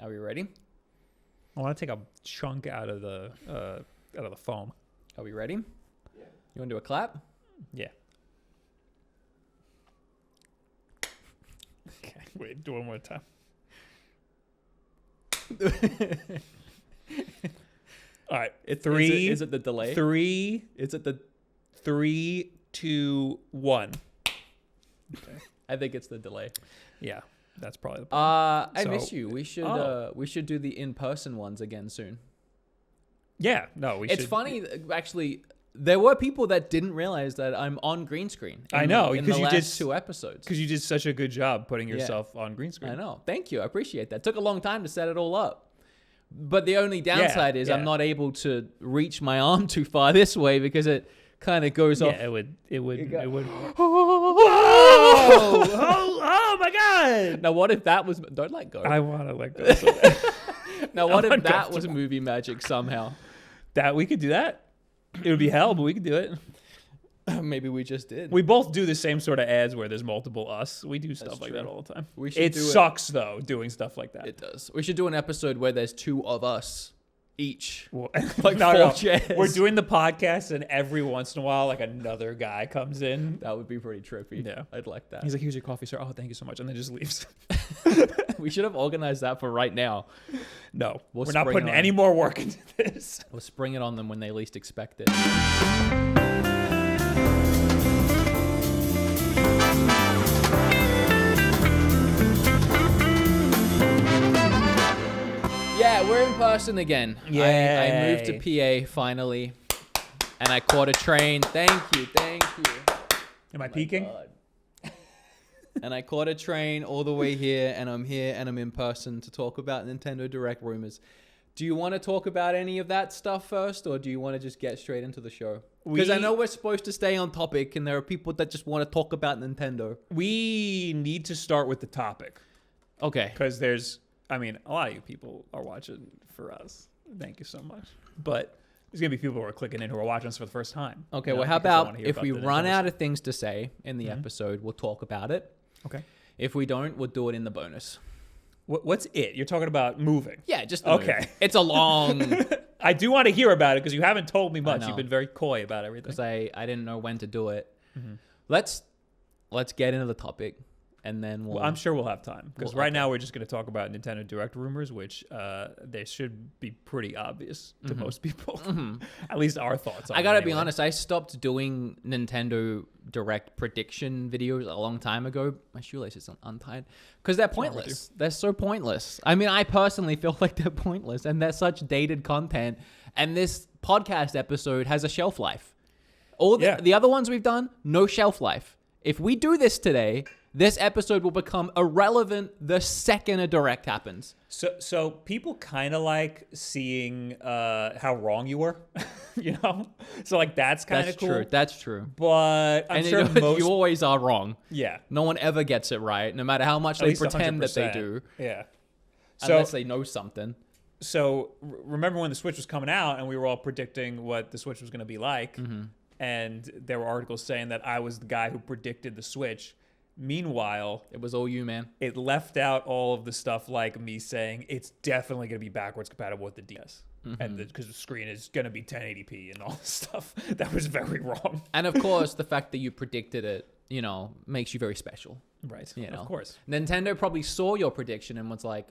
Are we ready? I want to take a chunk out of the foam. Are we ready? Yeah. You want to do a clap? Yeah. Okay, wait, do one more time. All right, Is it the delay? Is it the 3, 2, 1? Okay. I think it's the delay. Yeah, that's probably the point. I miss you. We should do the in-person ones again soon. Yeah, no, we should. It's funny, actually. There were people that didn't realize that I'm on green screen. I know, in the last 2 episodes. Because you did such a good job putting yourself on green screen. I know. Thank you. I appreciate that. Took a long time to set it all up. But the only downside is I'm not able to reach my arm too far this way because it kind of goes off. Yeah, it would. Oh my God. Now, what if that was... Don't let go. I want to let go. So bad. Now, what if that was movie magic somehow? That we could do that? It would be hell, but we could do it. Maybe we just did. We both do the same sort of ads where there's multiple us. We do stuff like that all the time. It sucks, though, doing stuff like that. It does. We should do an episode where there's 2 of us each. Well, like no. Chairs. We're doing the podcast, and every once in a while, like another guy comes in. That would be pretty trippy. Yeah. I'd like that. He's like, here's your coffee, sir. Oh, thank you so much. And then just leaves. We should have organized that for right now. No, we're not putting any more work into this. We'll spring it on them when they least expect it. Yeah, we're in person again. I moved to PA finally, and I caught a train. Thank you. Am I peeking? God. And I caught a train all the way here, and I'm here, and I'm in person to talk about Nintendo Direct rumors. Do you want to talk about any of that stuff first, or do you want to just get straight into the show? Because I know we're supposed to stay on topic, and there are people that just want to talk about Nintendo. We need to start with the topic. Okay. Because a lot of you people are watching for us. Thank you so much. But there's going to be people who are clicking in who are watching us for the first time. Okay, well, how about if we run out of things to say in the episode, we'll talk about it. Okay. If we don't, we'll do it in the bonus. What's it? You're talking about moving. Yeah, just the move. It's a long... I do want to hear about it because you haven't told me much. You've been very coy about everything. Because I didn't know when to do it. Mm-hmm. Let's get into the topic. And then I'm sure we'll have time. Because right now we're just going to talk about Nintendo Direct rumors, which they should be pretty obvious to most people. At least our thoughts on it. I got to be honest, I stopped doing Nintendo Direct prediction videos a long time ago. My shoelace is untied. Because they're pointless. They're so pointless. I mean, I personally feel like they're pointless. And they're such dated content. And this podcast episode has a shelf life. The other ones we've done, no shelf life. If we do this today... This episode will become irrelevant the second a Direct happens. So people kind of like seeing how wrong you were, you know? So like that's kind of cool. That's true. But I'm sure you always are wrong. Yeah. No one ever gets it right, no matter how much they pretend 100%. That they do. Yeah. Unless they know something. So remember when the Switch was coming out and we were all predicting what the Switch was going to be like, and there were articles saying that I was the guy who predicted the Switch. Meanwhile, it was all you, man. It left out all of the stuff like me saying it's definitely going to be backwards compatible with the DS. And because the screen is going to be 1080p and all this stuff. That was very wrong. And of course, the fact that you predicted it, makes you very special. Right. Of course. Nintendo probably saw your prediction and was like,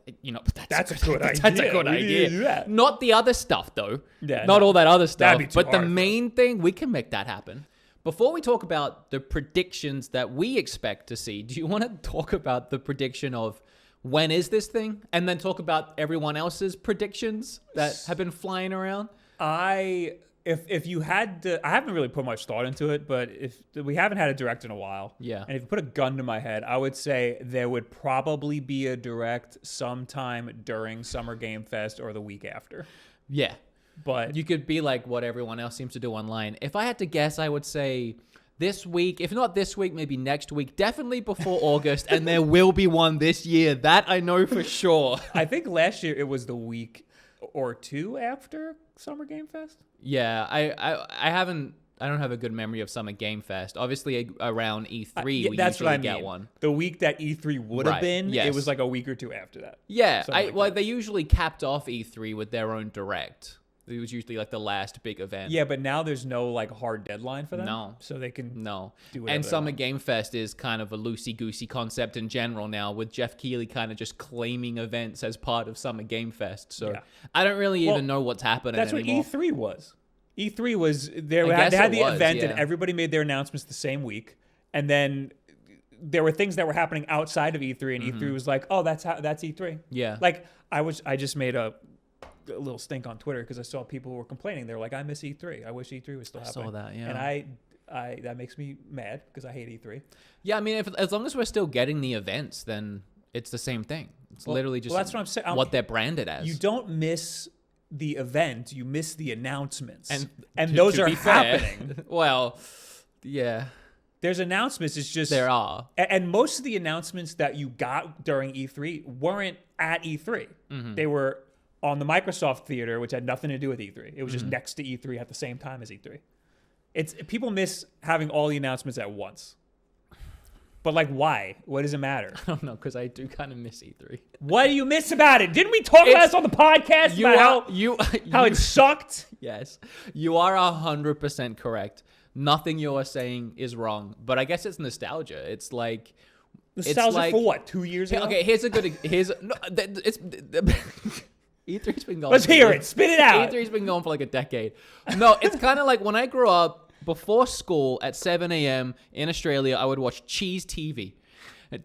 that's a good idea. That's a good idea. Not the other stuff, though. Yeah, Not all that other stuff. But the hard, main thing, we can make that happen. Before we talk about the predictions that we expect to see, do you want to talk about the prediction of when is this thing? And then talk about everyone else's predictions that have been flying around? If you had to, I haven't really put much thought into it, but if we haven't had a Direct in a while. Yeah. And if you put a gun to my head, I would say there would probably be a Direct sometime during Summer Game Fest or the week after. Yeah. But you could be like what everyone else seems to do online. If I had to guess, I would say this week. If not this week, maybe next week. Definitely before August. And there will be one this year. That I know for sure. I think last year it was the week or two after Summer Game Fest. Yeah, I haven't I don't have a good memory of Summer Game Fest. Obviously, around E3, we that's what usually I get mean. one. The week that E3 would have Right, been, yes. it was like a week or two after that. Yeah, Something like that. they usually capped off E3 with their own direct. It was usually like the last big event. Yeah, but now there's no like hard deadline for them. No. So they can No. do whatever And they Summer want. Game Fest is kind of a loosey-goosey concept in general now, with Jeff Keighley kind of just claiming events as part of Summer Game Fest. So Yeah. I don't really Well, even know what's happening That's anymore. what E3 was. E3 was they guess had it the was, event yeah. and everybody made their announcements the same week, and then there were things that were happening outside of E3, and E3 was like, oh, that's E3. Yeah. Like I just made a little stink on Twitter because I saw people who were complaining. They were like, I miss E3. I wish E3 was still happening. saw that, yeah. And I that makes me mad because I hate E3. Yeah, I mean, as long as we're still getting the events, then it's the same thing. It's literally just that's what I'm saying. what they're branded as. You don't miss the event, you miss the announcements. And to- those to are be fair- happening. Well, yeah, There's announcements. It's just there are. And most of the announcements that you got during E3 weren't at E3. Mm-hmm. They were on the Microsoft Theater, which had nothing to do with E3. It was Mm-hmm. just next to E3 at the same time as E3. People miss having all the announcements at once. But like, why? What does it matter? I don't know, because I do kind of miss E3. What do you miss about it? Didn't we talk about this on the podcast about how it sucked? Yes, you are 100% correct. Nothing you are saying is wrong, but I guess it's nostalgia. It's like Nostalgia for what? 2 years ago? Okay, here's no, it's E3's been going. Let's hear it. Spit it out. E3's been going for like a decade. No, it's kind of like when I grew up. Before school at 7 a.m. in Australia, I would watch Cheese TV.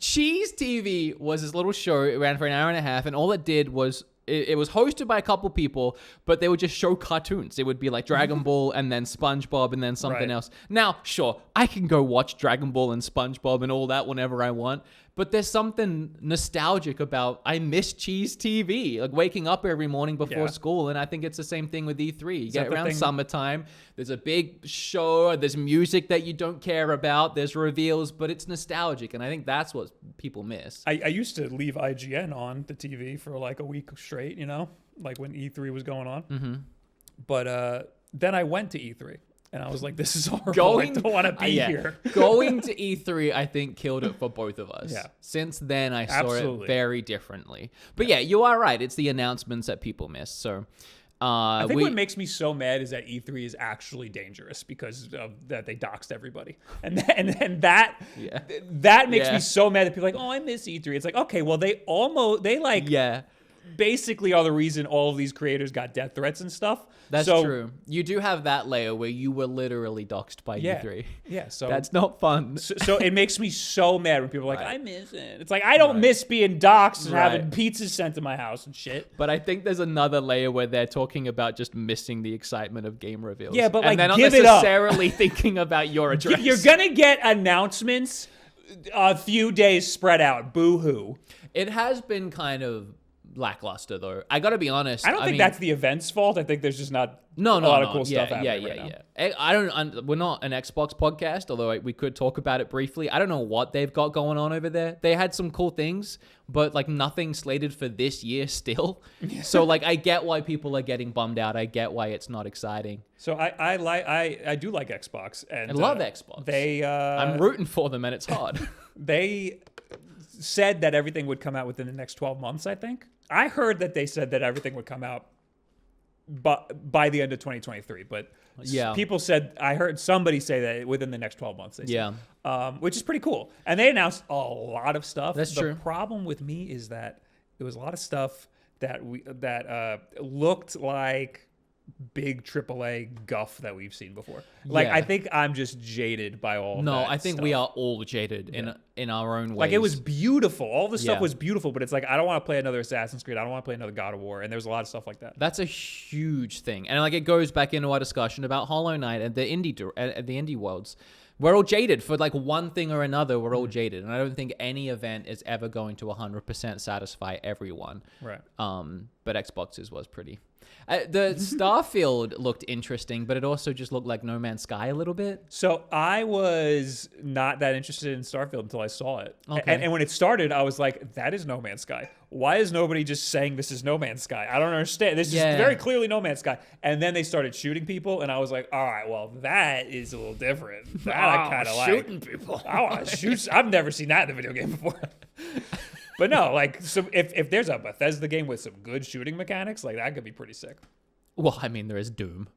Cheese TV was this little show. It ran for an hour and a half, and all it did was it was hosted by a couple people, but they would just show cartoons. It would be like Dragon Ball and then SpongeBob and then something Right. else. Now, sure, I can go watch Dragon Ball and SpongeBob and all that whenever I want, but there's something nostalgic about I miss Cheese TV, like waking up every morning before Yeah. school, and I think it's the same thing with E3. You get that the around thing- summertime, there's a big show, there's music that you don't care about, there's reveals, but it's nostalgic, and I think that's what people miss. I used to leave IGN on the TV for like a week straight, you know, like when E3 was going on. Mm-hmm. But then I went to E3 and I was like, this is horrible. I don't want to be here. Going to E3, I think, killed it for both of us. Yeah. Since then, I saw Absolutely. it very differently. But yeah, you are right. It's the announcements that people miss. So I think what makes me so mad is that E3 is actually dangerous because of that they doxed everybody. And that makes Yeah. me so mad that people are like, oh, I miss E3. It's like, okay, well, they basically are the reason all of these creators got death threats and stuff. That's So, true. You do have that layer where you were literally doxxed by Yeah. E3. Yeah, so That's not fun. So it makes me so mad when people are like, Right. I miss it. It's like, I don't miss being doxxed and Right. having pizzas sent to my house and shit. But I think there's another layer where they're talking about just missing the excitement of game reveals. Yeah, but, and like, they're not give it up. necessarily thinking about your address. You're going to get announcements a few days spread out. Boo-hoo. It has been kind of lackluster, though. I gotta be honest. I don't think mean, that's the event's fault. I think there's just not a lot of cool stuff happening right now. I don't. We're not an Xbox podcast, although we could talk about it briefly. I don't know what they've got going on over there. They had some cool things, but like nothing slated for this year still. So like, I get why people are getting bummed out. I get why it's not exciting. So I do like Xbox. And I love Xbox. I'm rooting for them, and it's hard. They said that everything would come out within the next 12 months, I think. I heard that they said that everything would come out by the end of 2023, but Yeah. people said, I heard somebody say that within the next 12 months. They said, Yeah. which is pretty cool. And they announced a lot of stuff. That's the true. problem with me is that it was a lot of stuff that looked like big AAA guff that we've seen before. Like, Yeah. I think I'm just jaded by all of No, that I think stuff. we are all jaded in our own ways. Like, it was beautiful. All the stuff Yeah. was beautiful, but it's like, I don't want to play another Assassin's Creed. I don't want to play another God of War. And there's a lot of stuff like that. That's a huge thing, and like it goes back into our discussion about Hollow Knight and the indie worlds. We're all jaded for like one thing or another. We're all jaded, and I don't think any event is ever going to 100% satisfy everyone. Right. But Xbox's was pretty. The Starfield looked interesting, but it also just looked like No Man's Sky a little bit. So I was not that interested in Starfield until I saw it. Okay. And when it started, I was like, that is No Man's Sky. why is nobody just saying this is No Man's Sky? I don't understand. This is very clearly No Man's Sky. And then they started shooting people, and I was like, all right, well, that is a little different. That I kind of like. Shooting people. I want to shoot. I've never seen that in a video game before. But no, like, so if there's a Bethesda game with some good shooting mechanics, like, that could be pretty sick. Well, I mean, there is Doom.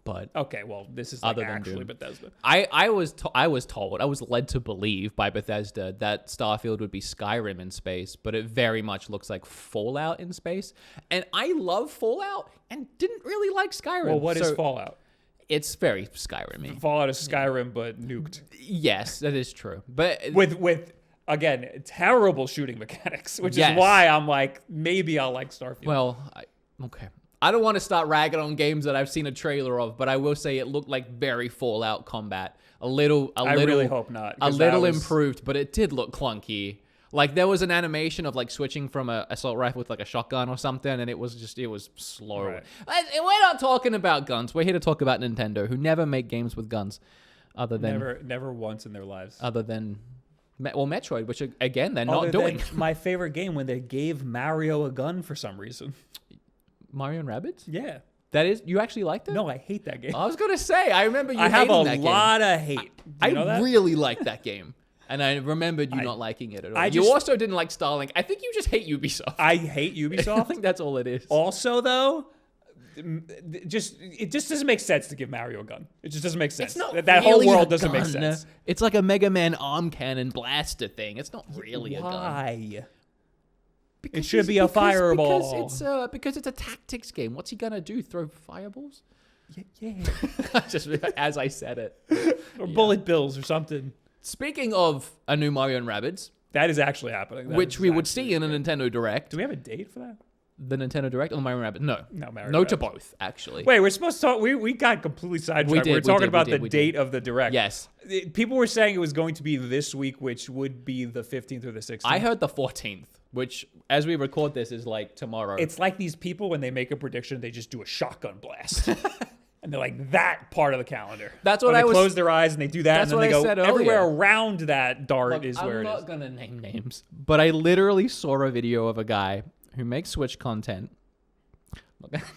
But okay, well, this is like actually Bethesda. I was told, I was led to believe by Bethesda that Starfield would be Skyrim in space, but it very much looks like Fallout in space. And I love Fallout and didn't really like Skyrim. Well, what is Fallout? It's very Skyrim-y. Fallout is Skyrim, but nuked. Yes, that is true. But with again, terrible shooting mechanics, which is why I'm like, maybe I'll like Starfield. Well, okay. I don't want to start ragging on games that I've seen a trailer of, but I will say it looked like very Fallout combat. I really hope not. A little improved, but it did look clunky. Like there was an animation of like switching from a assault rifle with like a shotgun or something, and it was slow. Right. We're not talking about guns. We're here to talk about Nintendo, who never make games with guns, other than never once in their lives. Other than Metroid, which again they're not doing. My favorite game when they gave Mario a gun for some reason. Mario and Rabbids? Yeah. That is, you actually liked it? No, I hate that game. I was going to say, I remember you hating that game. I have a lot of hate. I really liked that game. And I remembered you not liking it at all. You also didn't like Starlink. I think you just hate Ubisoft. I hate Ubisoft. I think that's all it is. Also, though, it just doesn't make sense to give Mario a gun. It just doesn't make sense. It's not that really whole world doesn't make sense. It's like a Mega Man arm cannon blaster thing. It's not really a gun. Why? It should be a fireball. Because it's a tactics game. What's he gonna do? Throw fireballs? Yeah. Just as I said it. Or bullet bills or something. Speaking of a new Mario and Rabbids. That is actually happening. Which we would see in a Nintendo Direct. Do we have a date for that? The Nintendo Direct or Mario and Rabbids? No. Mario No to both, actually. Wait, we're supposed to talk. We got completely sidetracked. We were talking about the date of the Direct. Yes. People were saying it was going to be this week, which would be the 15th or the 16th. I heard the 14th, which, as we record this, is like tomorrow. It's like these people, when they make a prediction, they just do a shotgun blast. And they're like, that part of the calendar. That's what I was... They close their eyes and they do that, and then they go, everywhere around that dart is where it is. I'm not going to name names, but I literally saw a video of a guy who makes Switch content.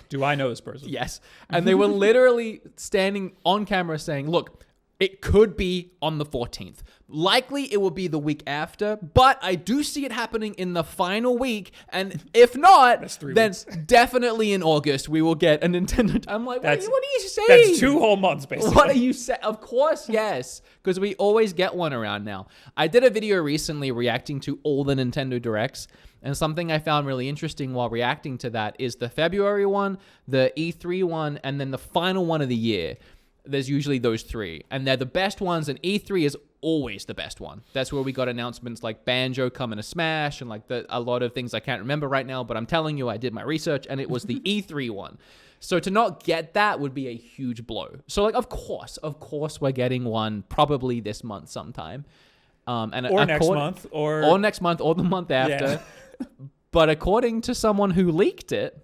Do I know this person? Yes. And they were literally standing on camera saying, look, it could be on the 14th. Likely it will be the week after, but I do see it happening in the final week. And if not, then definitely in August we will get a Nintendo. I'm like, what are you saying? That's 2 whole months, basically. What are you saying? Of course, yes. Because we always get one around now. I did a video recently reacting to all the Nintendo Directs. And something I found really interesting while reacting to that is the February one, the E3 one, and then the final one of the year. There's usually those 3. And they're the best ones, and E3 is always the best one. That's where we got announcements like Banjo coming to Smash and like a lot of things I can't remember right now, but I'm telling you, I did my research, and it was the E3 one. So to not get that would be a huge blow. So like, of course, we're getting one probably this month sometime. Or next month. Or next month, or the month after. Yeah. But according to someone who leaked it.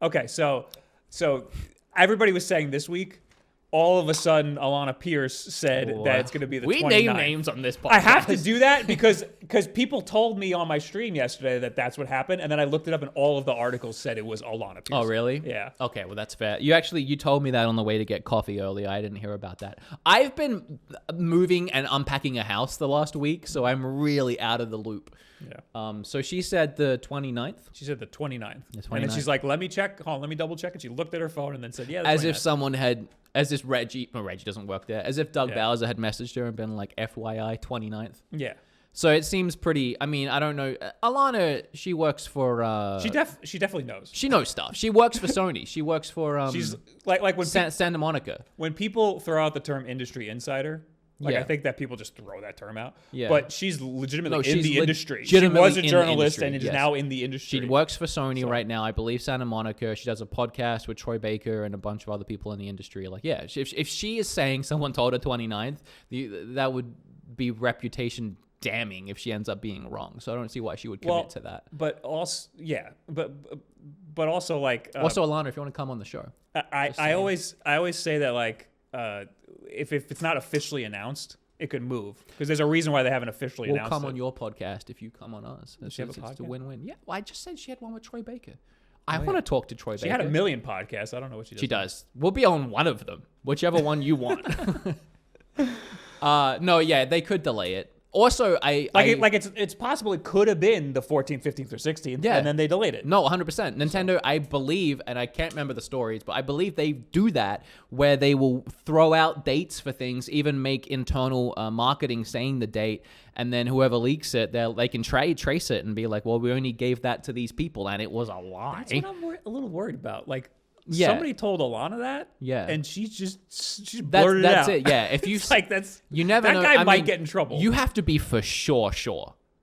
Okay, so everybody was saying this week, all of a sudden, Alana Pierce said that it's going to be the 29th. We name names on this podcast. I have to do that because people told me on my stream yesterday that that's what happened, and then I looked it up, and all of the articles said it was Alana Pierce. Oh, really? Yeah. Okay, well, that's fair. You told me that on the way to get coffee earlier. I didn't hear about that. I've been moving and unpacking a house the last week, so I'm really out of the loop. Yeah. So she said the 29th? She said the 29th. The 29th. And then she's like, let me check. Hold on, let me double check. And she looked at her phone and then said, yeah, the As 29th. if someone had, as if Reggie doesn't work there. As if Doug Bowser had messaged her and been like, FYI, 29th. Yeah. So it seems pretty, I mean, I don't know. Alana, she works for... She definitely knows. She knows stuff. She works for Sony. She works for... she's like when Santa Monica. When people throw out the term industry insider... I think that people just throw that term out. Yeah. But she's legitimately in the industry. She was a journalist and is now in the industry. She works for Sony right now. I believe Santa Monica. She does a podcast with Troy Baker and a bunch of other people in the industry. Like, yeah, if she is saying someone told her 29th, that would be reputation damning if she ends up being wrong. So I don't see why she would commit to that. But also, yeah. But also, like... also, Alana, if you want to come on the show. I always say that, like... if it's not officially announced, it could move because there's a reason why they haven't officially announced it. We'll come on your podcast if you come on us. She have a podcast? It's a win-win. Yeah, well, I just said she had one with Troy Baker. I want to talk to Troy Baker. She had a million podcasts. I don't know what she does. She does. We'll be on one of them, whichever one you want. No, yeah, they could delay it. Also, it's possible it could have been the 14th, 15th, or 16th, and then they delayed it. No, 100%. Nintendo, I believe, and I can't remember the stories, but I believe they do that where they will throw out dates for things, even make internal marketing saying the date, and then whoever leaks it, they can trace it and be like, well, we only gave that to these people, and it was a lie. That's what I'm a little worried about. Like, somebody told Alana that, and she blurted it out. That's it. Yeah, if you you never know. That guy might get in trouble. You have to be for sure,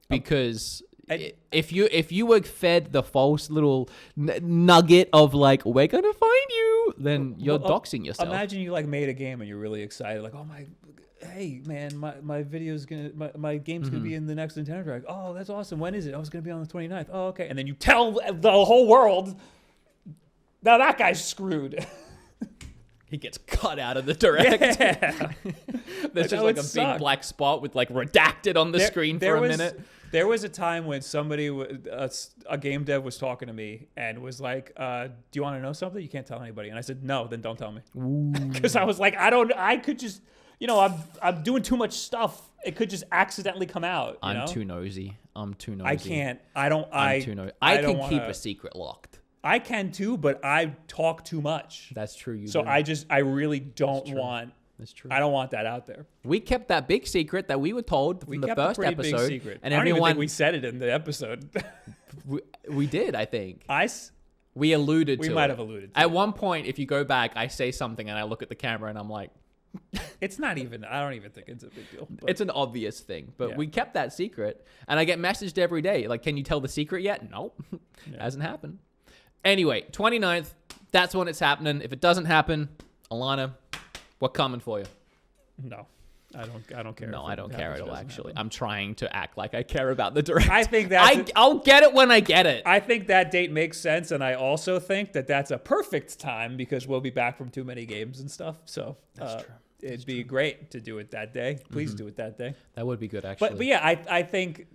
because if you were fed the false little nugget of like we're gonna find you, then you're doxing yourself. Imagine you like made a game and you're really excited, like, oh my. Hey man, my video's my game's gonna be in the next Nintendo Direct. Oh, that's awesome. When is it? Oh, it's gonna be on the 29th. Oh, okay. And then you tell the whole world. Now that guy's screwed. He gets cut out of the direct. Yeah. There's just like a big black spot with like redacted on the screen for a minute. There was a time when somebody, a game dev was talking to me and was like, do you want to know something? You can't tell anybody. And I said, no, then don't tell me. Because I was like, I could just, I'm doing too much stuff. It could just accidentally come out. I'm too nosy. I'm too nosy. I can't. I'm too nosy. I can keep a secret locked. I can too, but I talk too much. That's true. I really don't want. That's true. I don't want that out there. We kept that big secret that we were told from the first episode. Big secret. And I don't even think we said it in the episode. we did, I think. We alluded to it. We might have alluded to it. At one point, if you go back, I say something and I look at the camera and I'm like... It's not even... I don't even think it's a big deal. It's an obvious thing. But we kept that secret. And I get messaged every day. Like, can you tell the secret yet? Nope. Hasn't happened. Anyway, 29th, that's when it's happening. If it doesn't happen, Alana, we're coming for you. No, I don't care. No, I don't care at all, actually. I'm trying to act like I care about the direct. I think I'll get it when I get it. I think that date makes sense, and I also think that that's a perfect time because we'll be back from too many games and stuff. So that's true. It'd be great to do it that day. Please do it that day. That would be good, actually. But yeah, I think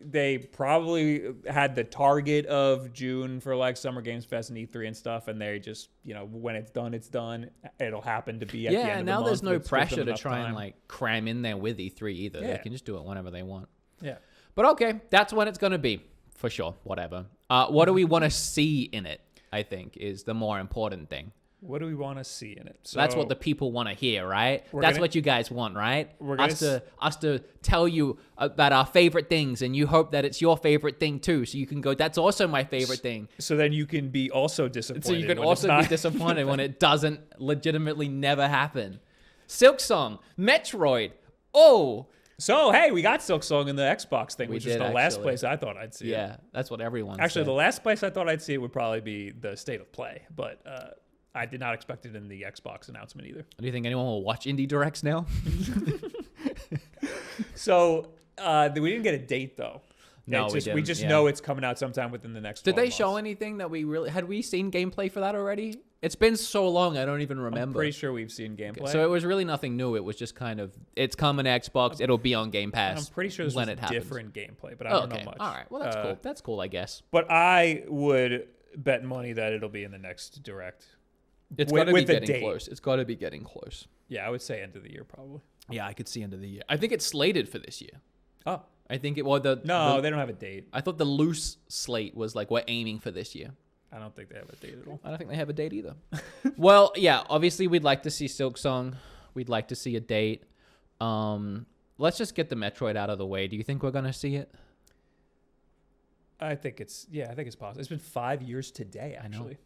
they probably had the target of June for like Summer Games Fest and E3 and stuff, and they just, when it's done, it's done. It'll happen to be at the end of the month. Yeah, now there's no pressure to try and like cram in there with E3 either. Yeah. They can just do it whenever they want. Yeah. But okay, that's when it's going to be, for sure, whatever. What do we want to see in it, I think, is the more important thing. What do we want to see in it? So that's what the people want to hear, right? That's what you guys want, right? Us to tell you about our favorite things, and you hope that it's your favorite thing too, so you can go, that's also my favorite thing. So then you can be also disappointed. So you can also be disappointed when it doesn't legitimately never happen. Silksong, Metroid. Oh. So, hey, we got Silksong in the Xbox thing, which is the last place I thought I'd see it. Yeah, that's what everyone Actually, said. The last place I thought I'd see it would probably be the State of Play, but... I did not expect it in the Xbox announcement either. Do you think anyone will watch Indie Directs now? So we didn't get a date though. No, we just know it's coming out sometime within the next 12 months. Did they months. show anything that had we seen gameplay for that already? It's been so long, I don't even remember. I'm pretty sure we've seen gameplay. Okay, so it was really nothing new. It was just kind of, it's coming to Xbox. It'll be on Game Pass. I'm pretty sure this when was it happens. Different gameplay, but I don't know much. All right, well, that's cool. That's cool, I guess. But I would bet money that it'll be in the next Direct. It's got to be getting close. It's got to be getting close. Yeah, I would say end of the year probably. Yeah, I could see end of the year. I think it's slated for this year. Oh. I think they don't have a date. I thought the loose slate was like, we're aiming for this year. I don't think they have a date at all. I don't think they have a date either. Well, yeah, obviously we'd like to see Silksong. We'd like to see a date. Let's just get the Metroid out of the way. Do you think we're going to see it? I think it's possible. It's been 5 years today, actually. I know.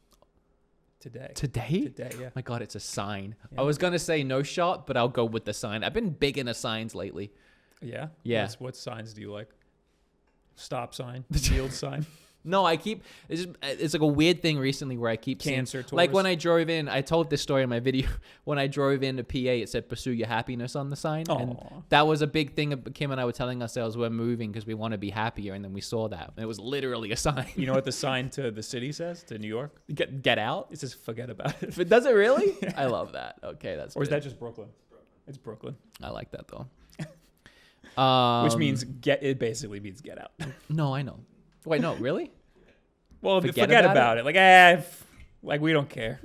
Today? Today, yeah. My God, it's a sign. Yeah. I was going to say no shot, but I'll go with the sign. I've been big into signs lately. Yeah? Yeah. What signs do you like? Stop sign? Yield sign? No, it's like a weird thing recently where I keep Cancer seeing, tours. like when I drove in, I told this story in my video. When I drove into PA, it said "Pursue your happiness" on the sign, and that was a big thing. Kim and I were telling ourselves we're moving because we want to be happier, and then we saw that, and it was literally a sign. You know what the sign to the city says to New York? Get out. It says "Forget about it." Does it really? I love that. Okay, that's. Or is that just Brooklyn? It's Brooklyn. I like that though. Which means it basically means Get Out. No, I know. Wait, no, really? Well, forget about it. Like we don't care.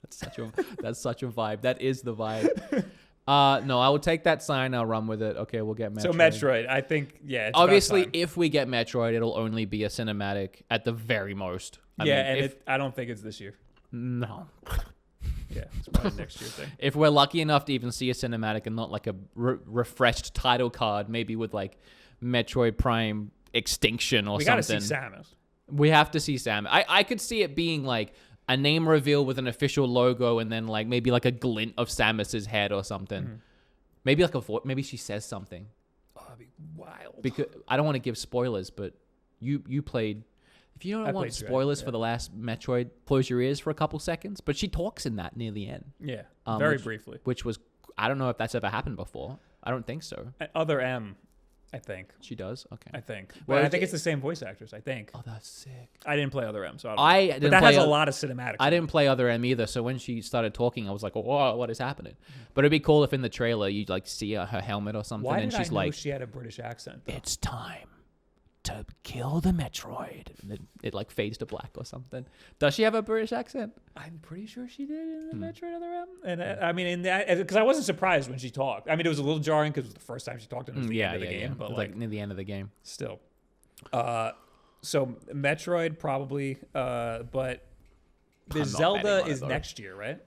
That's such a vibe. That is the vibe. No, I will take that sign. I'll run with it. Okay, we'll get Metroid. So Metroid, I think, it's obviously, if we get Metroid, it'll only be a cinematic at the very most. I don't think it's this year. No. Yeah, it's probably next year thing. If we're lucky enough to even see a cinematic and not like a refreshed title card, maybe with like Metroid Prime Extinction or something. We gotta see Samus. We have to see Samus. I could see it being like a name reveal with an official logo and then like maybe like a glint of Samus's head or something. Mm-hmm. Maybe like maybe she says something. Oh, that'd be wild. Because I don't want to give spoilers, but you played. If you don't want spoilers for the last Metroid, close your ears for a couple seconds. But she talks in that near the end. Yeah, very briefly. Which was, I don't know if that's ever happened before. I don't think so. Other M, I think. She does? Okay. I think. Well, I think it's the same voice actress, I think. Oh, that's sick. I didn't play Other M, so I don't know. But that has a lot of cinematics. I didn't play Other M either, so when she started talking, I was like, whoa, what is happening? Mm-hmm. But it'd be cool if in the trailer you like see her helmet or something. Why and did she's I know like, she had a British accent, though? It's time to kill the Metroid. And then it like fades to black or something. Does she have a British accent? I'm pretty sure she did in the Metroid Other M. And I mean, in that, because I wasn't surprised when she talked. I mean, it was a little jarring because it was the first time she talked and it was the end of the game. But like near the end of the game. Still. So Metroid probably, but the Zelda is next year, right?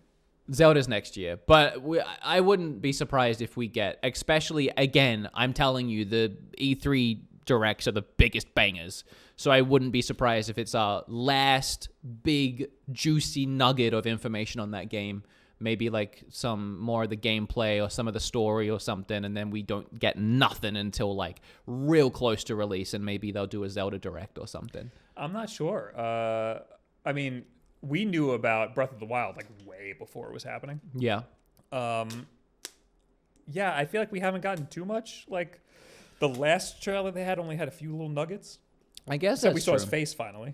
Zelda's next year, but I wouldn't be surprised if we get, especially again, I'm telling you, the E3 directs are the biggest bangers. So I wouldn't be surprised if it's our last big juicy nugget of information on that game. Maybe like some more of the gameplay or some of the story or something, and then we don't get nothing until like real close to release, and maybe they'll do a Zelda Direct or something. I'm not sure. I mean, we knew about Breath of the Wild like way before it was happening. Yeah. Yeah, I feel like we haven't gotten too much. Like the last trailer they had only had a few little nuggets. I guess that's we saw his face finally.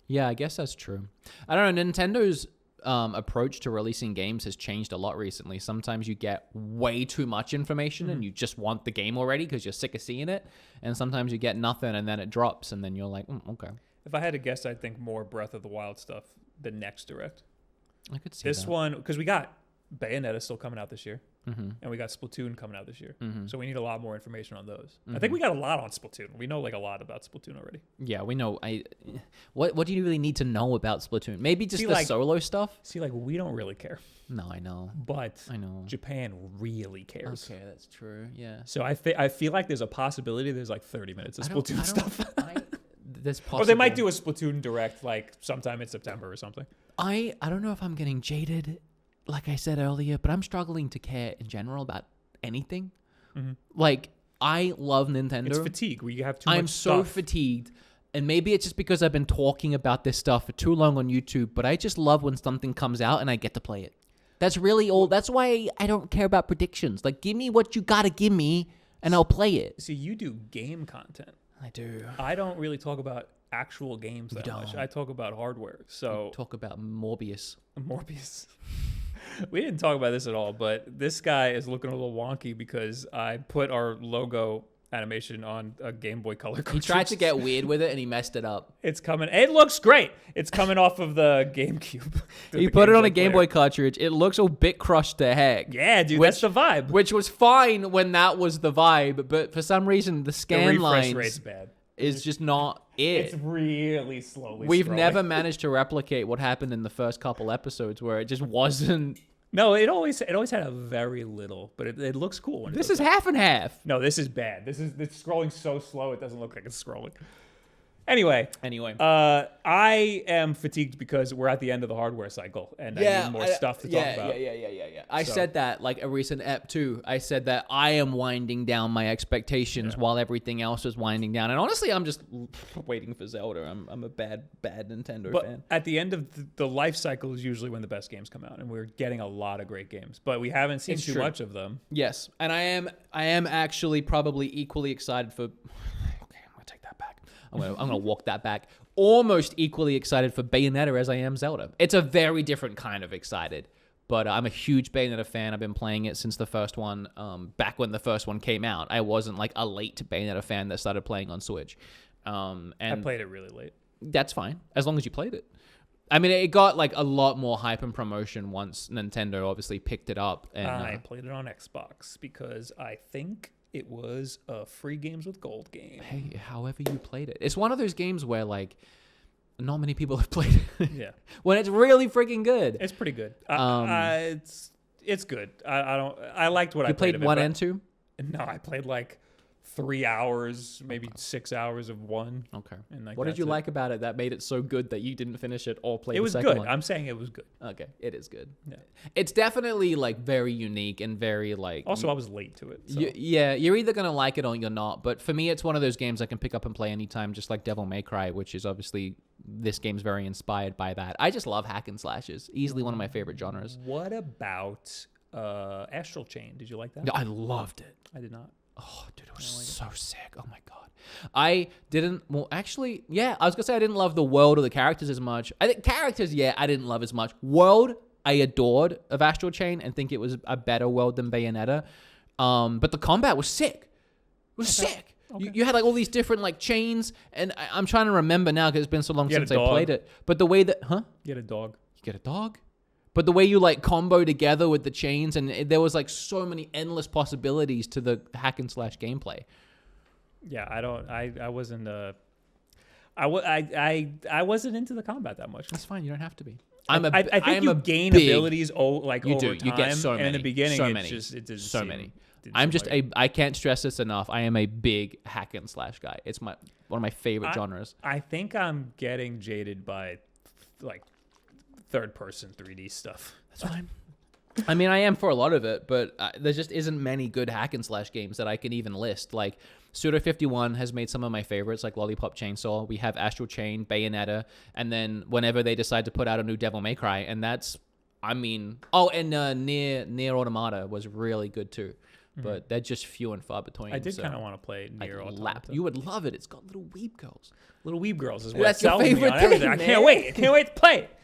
Yeah, I guess that's true. I don't know. Nintendo's approach to releasing games has changed a lot recently. Sometimes you get way too much information and you just want the game already because you're sick of seeing it. And sometimes you get nothing and then it drops and then you're like, okay. If I had to guess, I'd think more Breath of the Wild stuff the next Direct. I could see this that. one, because we got Bayonetta still coming out this year. And we got Splatoon coming out this year. So we need a lot more information on those. I think we got a lot on Splatoon. We know like a lot about Splatoon already. Yeah, we know. What do you really need to know about Splatoon? Maybe just the solo stuff? See, like, we don't really care. No, I know. But I know. Japan really cares. Okay, that's true. Yeah. So I feel like there's a possibility there's like 30 minutes of Splatoon stuff. There's possible. Or they might do a Splatoon Direct like sometime in September or something. I don't know if I'm getting jaded, like I said earlier, but I'm struggling to care in general about anything. Like, I love Nintendo. It's fatigue. We have too much I'm so fatigued. And maybe it's just because I've been talking about this stuff for too long on YouTube, but I just love when something comes out and I get to play it. That's really all. That's why I don't care about predictions. Like, give me what you gotta give me and I'll play it. See, you do game content. I do. I don't really talk about actual games that much. I talk about hardware. So you talk about Morbius. We didn't talk about this at all, but this guy is looking a little wonky because I put our logo animation on a Game Boy Color cartridge. He tried to get weird with it and he messed it up. It's coming. It looks great. It's coming off of the GameCube. He put it on a Game Boy cartridge. It looks a bit crushed to heck. Yeah, dude, that's the vibe. Which was fine when that was the vibe, but for some reason the scan lines rate's bad. Is just not it. It's really slowly We've scrolling. never managed to replicate what happened in the first couple episodes where it just wasn't. No, it always had a very little, but it looks cool. This is half and half. No, this is bad. It's scrolling so slow it doesn't look like it's scrolling. Anyway, I am fatigued because we're at the end of the hardware cycle and I need more stuff to talk about. Yeah. I said that like a recent ep too. I said that I am winding down my expectations while everything else is winding down. And honestly, I'm just waiting for Zelda. I'm a bad Nintendo fan. At the end of the life cycle is usually when the best games come out, and we're getting a lot of great games, but we haven't seen too much of them. Yes, and I am actually probably equally excited for. I'm gonna walk that back. Almost equally excited for Bayonetta as I am Zelda. It's a very different kind of excited, But I'm a huge Bayonetta fan. I've been playing it since the first one, back when the first one came out. I wasn't like a late Bayonetta fan that started playing on Switch. And I played it really late. That's fine, as long as you played it. I mean, it got like a lot more hype and promotion once Nintendo obviously picked it up. And I played it on Xbox because I think it was a free games with gold game. Hey, however you played it. It's one of those games where like not many people have played it. Yeah. When it's really freaking good. It's pretty good. It's good. I liked what I played. You played 1 and 2? No, I played like 3 hours, maybe 6 hours of 1. Okay. And like, what did you like about it that made it so good that you didn't finish it or play the second one? It was good. I'm saying it was good. Okay. It is good. Yeah. It's definitely like very unique and very like... Also, I was late to it. So. Yeah, you're either going to like it or you're not. But for me, it's one of those games I can pick up and play anytime, just like Devil May Cry, which is obviously... This game's very inspired by that. I just love hack and slashes. Easily one of my favorite genres. What about Astral Chain? Did you like that? Yeah, I loved it. I did not. Oh, dude, it was so sick. Oh, my God. I didn't... Well, actually, yeah, I was going to say I didn't love the world or the characters as much. I think characters, yeah, I didn't love as much. World, I adored of Astral Chain and think it was a better world than Bayonetta. But the combat was sick. It was sick. Okay. You had like all these different like chains, and I'm trying to remember now because it's been so long since I played it. But the way that, You get a dog. You get a dog? But the way you like combo together with the chains, and there was like so many endless possibilities to the hack and slash gameplay. Yeah, I wasn't I wasn't into the combat that much. That's fine. You don't have to be. I think you gain abilities like you over do. time. You get so many. And in the beginning, so many. So many. I can't stress this enough. I am a big hack and slash guy. It's one of my favorite genres. I think I'm getting jaded by like third person 3D stuff. That's fine. I mean, I am for a lot of it, but there just isn't many good hack and slash games that I can even list. Like Suda 51 has made some of my favorites, like Lollipop Chainsaw. We have Astral Chain, Bayonetta, and then whenever they decide to put out a new Devil May Cry, and that's, I mean, Nier Automata was really good too. But they're just few and far between. I did kind of want to play Nier Automata. You would love it. It's got little weeb girls. Little weeb girls is what That's your favorite thing, everything. Man. I can't wait. I can't wait to play it.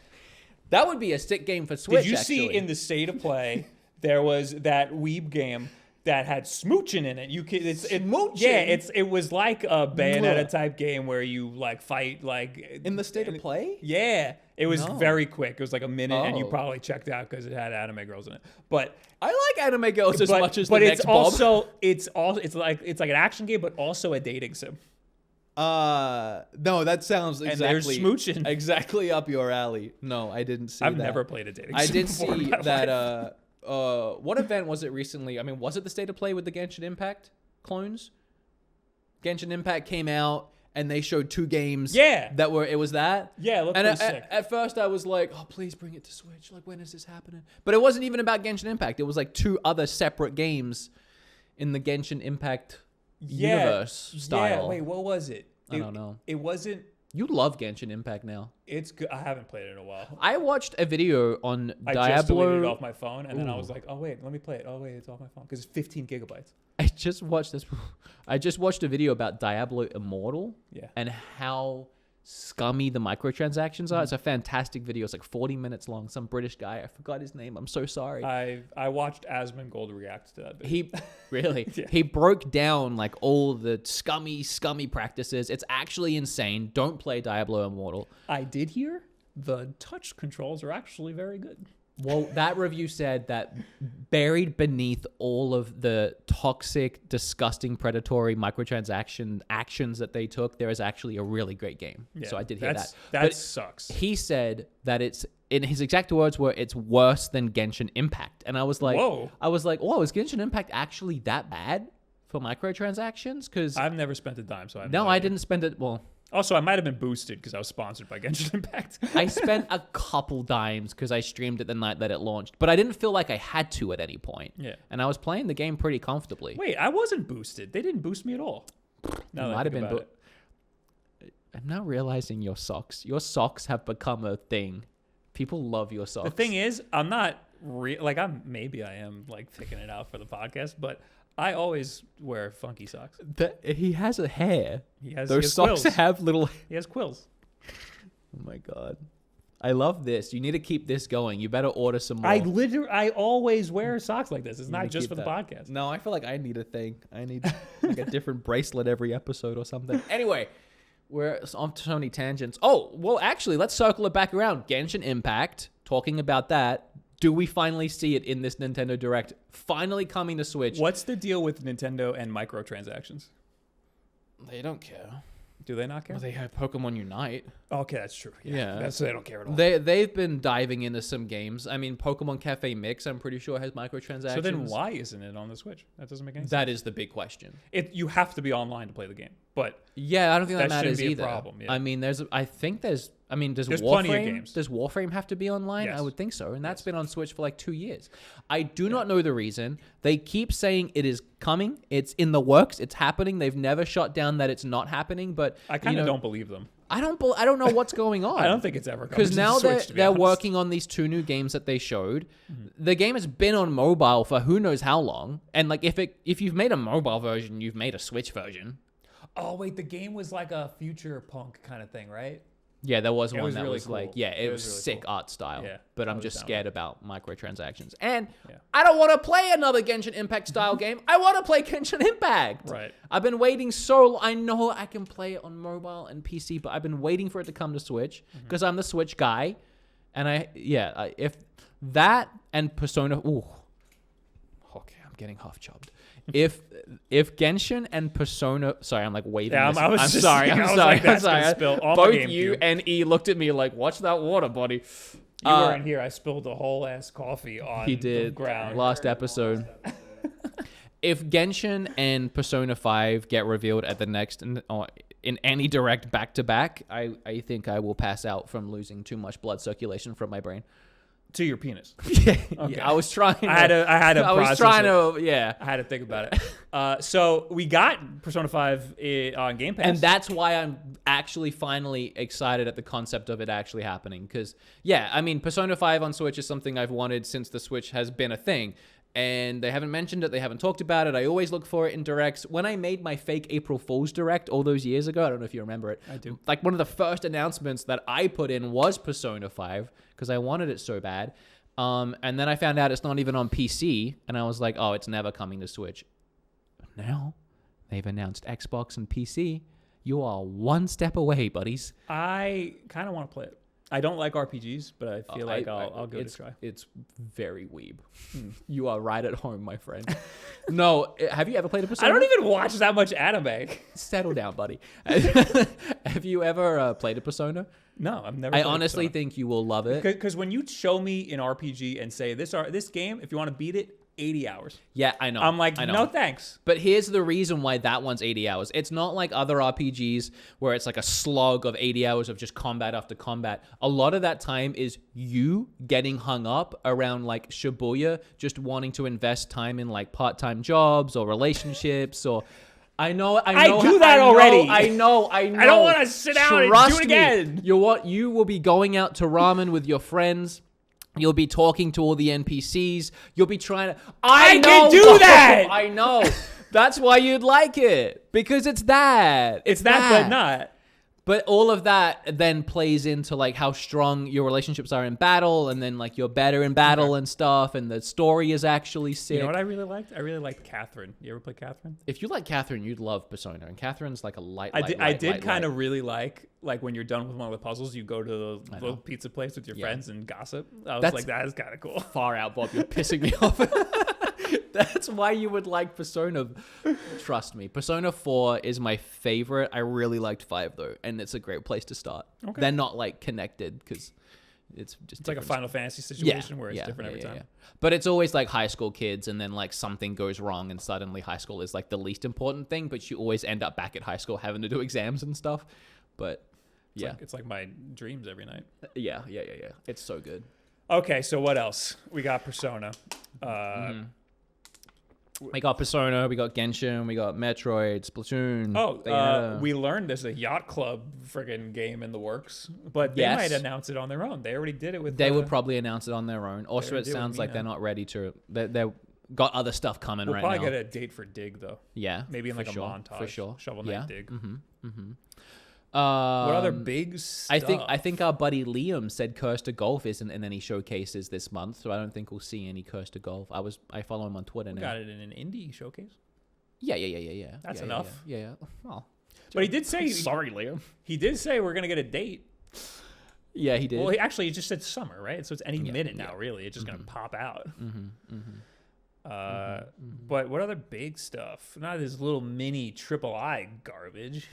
That would be a sick game for Switch. Did you see in the State of Play there was that weeb game that had smooching in it? Smooching? Yeah, it was like a Bayonetta type game where you like fight like in the State of Play. Yeah, it was very quick. It was like a minute, and you probably checked out because it had anime girls in it. But I like anime girls as much as but the it's next Bob. also it's like an action game, but also a dating sim. No, that sounds exactly smooching. Exactly up your alley. No, I didn't see that. I've never played a dating sim. I did before see that. What event was it recently? I mean, was it the State of Play with the Genshin Impact clones? Genshin Impact came out and they showed 2 games. Yeah, it was that. Yeah, it looked pretty sick. At first, I was like, "Oh, please bring it to Switch! Like, when is this happening?" But it wasn't even about Genshin Impact. It was like 2 other separate games in the Genshin Impact universe style. Yeah, wait, what was it? I don't know. It wasn't. You love Genshin Impact now. It's good. I haven't played it in a while. I watched a video on Diablo. I just deleted it off my phone, and then I was like, "Oh wait, let me play it." Oh wait, it's off my phone because it's 15 gigabytes. I just watched this. I just watched a video about Diablo Immortal. Yeah. And how scummy the microtransactions are. It's a fantastic video. It's like 40 minutes long. Some British guy. I forgot his name. I'm so sorry. I watched Asmongold react to that video. He broke down like all the scummy practices. It's actually insane. Don't play Diablo Immortal. I did hear the touch controls are actually very good. Well, that review said that buried beneath all of the toxic, disgusting, predatory microtransaction actions that they took, there is actually a really great game. Yeah, so I did hear that. That sucks. He said that it's, in his exact words were, it's worse than Genshin Impact. And I was like, whoa. Is Genshin Impact actually that bad for microtransactions? Because I've never spent a dime, so I didn't spend it. Well, also, I might have been boosted because I was sponsored by Genshin Impact. I spent a couple dimes because I streamed it the night that it launched, but I didn't feel like I had to at any point. Yeah. And I was playing the game pretty comfortably. Wait, I wasn't boosted. They didn't boost me at all. Might have been. I'm now realizing your socks. Your socks have become a thing. People love your socks. The thing is, I'm not maybe I am like picking it out for the podcast, but I always wear funky socks. He has a hair. He has socks quills. Have little. He has quills. Oh my God. I love this. You need to keep this going. You better order some more. I always wear socks like this. It's not just for the podcast. No, I feel like I need a thing. I need like a different bracelet every episode or something. Anyway, we're on so many tangents. Oh, well, actually, let's circle it back around. Genshin Impact, talking about that. Do we finally see it in this Nintendo Direct? Finally coming to Switch. What's the deal with Nintendo and microtransactions? They don't care. Do they not care? Well, they have Pokemon Unite. Okay, that's true. Yeah. They don't care at all. They've been diving into some games. I mean, Pokemon Cafe Mix, I'm pretty sure, has microtransactions. So then why isn't it on the Switch? That doesn't make any sense. That is the big question. You have to be online to play the game. But yeah, I don't think that matters shouldn't be either. A problem, yeah. I mean, does There's plenty of games. Does Warframe have to be online? Yes. I would think so. And that's been on Switch for like 2 years. I do not know the reason. They keep saying it is coming. It's in the works. It's happening. They've never shut down that it's not happening. But I kind of don't believe them. I don't know what's going on. I don't think it's ever coming. Because now they're working on these 2 new games that they showed. Mm-hmm. The game has been on mobile for who knows how long. And like if you've made a mobile version, you've made a Switch version. Oh wait, the game was like a future punk kind of thing, right? Yeah, there was one that really was cool. like, it was really sick cool. art style. Yeah, but I'm just scared about microtransactions. And Yeah. I don't want to play another Genshin Impact style game. I want to play Genshin Impact. Right. I've been waiting I know I can play it on mobile and PC, but I've been waiting for it to come to Switch because I'm the Switch guy. And if that and Persona, okay, I'm getting half chubbed. If Genshin and Persona, sorry, I'm like waving. Yeah, I'm sorry. All Both you and E looked at me like, "Watch that water, buddy." You weren't here. I spilled a whole ass coffee on the ground. Last episode. If Genshin and Persona 5 get revealed at the next in any direct back to back, I think I will pass out from losing too much blood circulation from my brain. To your penis. Yeah, I was trying. I had to. I was trying to. Yeah, I had to think about it. So we got Persona 5 on Game Pass, and that's why I'm actually finally excited at the concept of it actually happening. Because I mean, Persona 5 on Switch is something I've wanted since the Switch has been a thing. And they haven't mentioned it. They haven't talked about it. I always look for it in directs. When I made my fake April Fool's direct all those years ago, I don't know if you remember it. I do. Like one of the first announcements that I put in was Persona 5 because I wanted it so bad. And then I found out it's not even on PC. And I was like, oh, it's never coming to Switch. Now they've announced Xbox and PC. You are one step away, buddies. I kind of want to play it. I don't like RPGs, but I feel like I'll give it a try. It's very weeb. You are right at home, my friend. No, have you ever played a Persona? I don't even watch that much anime. Settle down, buddy. Have you ever played a Persona? No, I've never. I honestly think you will love it. Because when you show me an RPG and say this game, if you want to beat it, 80 hours. Yeah, I know. I'm like, no thanks. But here's the reason why that one's 80 hours. It's not like other RPGs where it's like a slog of 80 hours of just combat after combat. A lot of that time is you getting hung up around like Shibuya, just wanting to invest time in like part-time jobs or relationships or... I know. I do that already. I know. I don't want to sit down and do it again. You will be going out to ramen with your friends. You'll be talking to all the NPCs. You'll be trying to... I can do that! I know. That's why you'd like it. Because it's that. It's that, but not. But all of that then plays into like how strong your relationships are in battle, and then like you're better in battle and stuff, and the story is actually sick. You know what I really liked? I really liked Catherine. You ever play Catherine? If you like Catherine, you'd love Persona, and Catherine's like a light. I did kind of really like when you're done with one of the puzzles, you go to the little pizza place with your friends and gossip. I was like, that is kind of cool. Far out, Bob. You're pissing me off. That's why you would like Persona. Trust me. Persona 4 is my favorite. I really liked 5 though, and it's a great place to start. Okay. They're not like connected because it's just it's like a Final Fantasy situation where it's different every time. Yeah. But it's always like high school kids, and then like something goes wrong, and suddenly high school is like the least important thing, but you always end up back at high school having to do exams and stuff. But it's like my dreams every night. Yeah. It's so good. Okay, so what else? We got Persona. We got Persona, we got Genshin, we got Metroid, Splatoon. We learned there's a Yacht Club friggin' game in the works, but they might announce it on their own. They already did it with... They would probably announce it on their own. Also, it sounds like they're not ready to... They've got other stuff coming right now. We'll probably get a date for Dig, though. Yeah. Maybe in like a montage. For sure. Shovel Knight Dig. What other big stuff? I think our buddy Liam said Curse to Golf isn't in any showcases this month, so I don't think we'll see any Curse to Golf. I follow him on Twitter now. Got it in an indie showcase. Yeah. That's enough. Yeah. Well, but he did say. Sorry, Liam. He did say we're gonna get a date. Yeah, he did. Well, he just said summer, right? So it's any minute now, really. It's just gonna pop out. But what other big stuff? Not this little mini AAA garbage.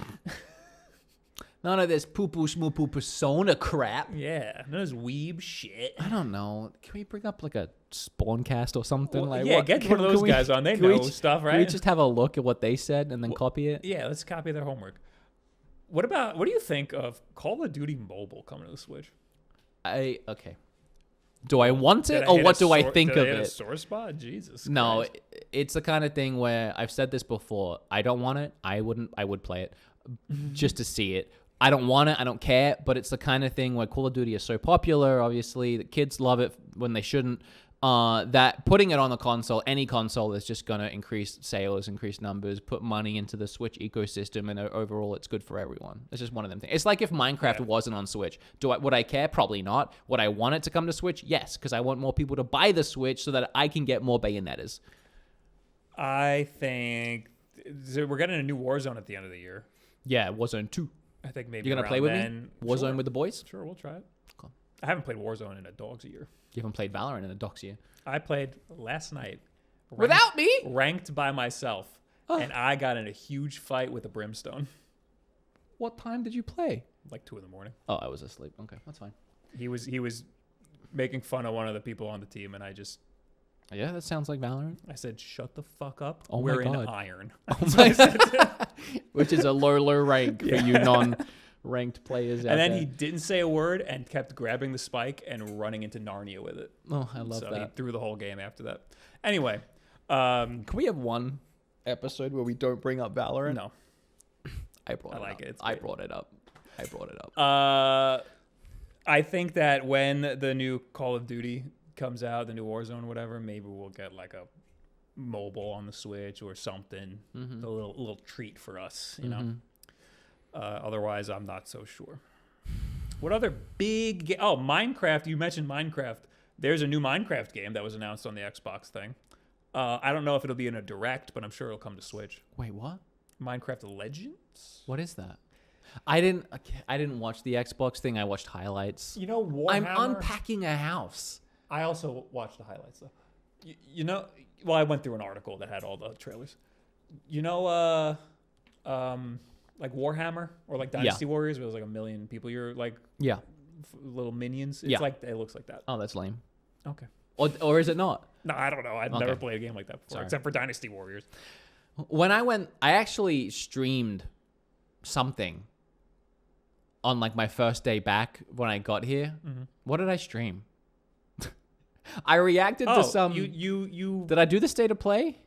None of this poo-poo schmoo-poo persona crap. Yeah, none of this weeb shit. I don't know. Can we bring up like a Spawncast or something? Well, get one of those guys on. They know stuff, right? Can we just have a look at what they said and then copy it? Yeah, let's copy their homework. What do you think of Call of Duty Mobile coming to the Switch? Okay. Do I want it or what do I think of it? A sore spot? Jesus. No, Christ. it's the kind of thing where I've said this before. I don't want it. I would play it just to see it. I don't want it. I don't care. But it's the kind of thing where Call of Duty is so popular. Obviously, the kids love it when they shouldn't. That putting it on the console, any console, is just gonna increase sales, increase numbers, put money into the Switch ecosystem, and overall, it's good for everyone. It's just one of them things. It's like if Minecraft wasn't on Switch. Would I care? Probably not. Would I want it to come to Switch? Yes, because I want more people to buy the Switch so that I can get more Bayonettas. I think we're getting a new Warzone at the end of the year. Yeah, Warzone 2. I think maybe you're gonna play with me. Warzone with the boys. Sure, we'll try it. Cool. I haven't played Warzone in a dog's year. You haven't played Valorant in a dog's year. I played last night. Without me? Ranked by myself. And I got in a huge fight with a brimstone. What time did you play? Like 2 a.m. Oh, I was asleep. Okay, that's fine. He was making fun of one of the people on the team, and I just... Yeah, that sounds like Valorant. I said, shut the fuck up. Oh We're my God. in iron. Oh my Which is a low rank for you non-ranked players out And then there. he didn't say a word and kept grabbing the spike and running into Narnia with it. Oh, I love that. He threw the whole game after that. Anyway. Can we have one episode where we don't bring up Valorant? No. I brought it up. I think that when the new Call of Duty comes out, the new Warzone, whatever, maybe we'll get like a mobile on the Switch or something. A little treat for us, you know. Otherwise, I'm not so sure. What other big Minecraft. You mentioned Minecraft. There's a new Minecraft game that was announced on the Xbox thing. I don't know if it'll be in a direct, but I'm sure it'll come to Switch. Wait, what? Minecraft Legends? What is that? I didn't watch the Xbox thing. I watched highlights. You know, Warhammer? I'm unpacking a house. I also watched the highlights though. You know, well, I went through an article that had all the trailers. You know, like Warhammer or like Dynasty Warriors, where there's like 1 million people. You're like, little minions. It's like it looks like that. Oh, that's lame. Okay. Or is it not? No, I don't know. I've never played a game like that before, except for Dynasty Warriors. When I actually streamed something on like my first day back when I got here. What did I stream? I reacted to some. You. Did I do the state of play?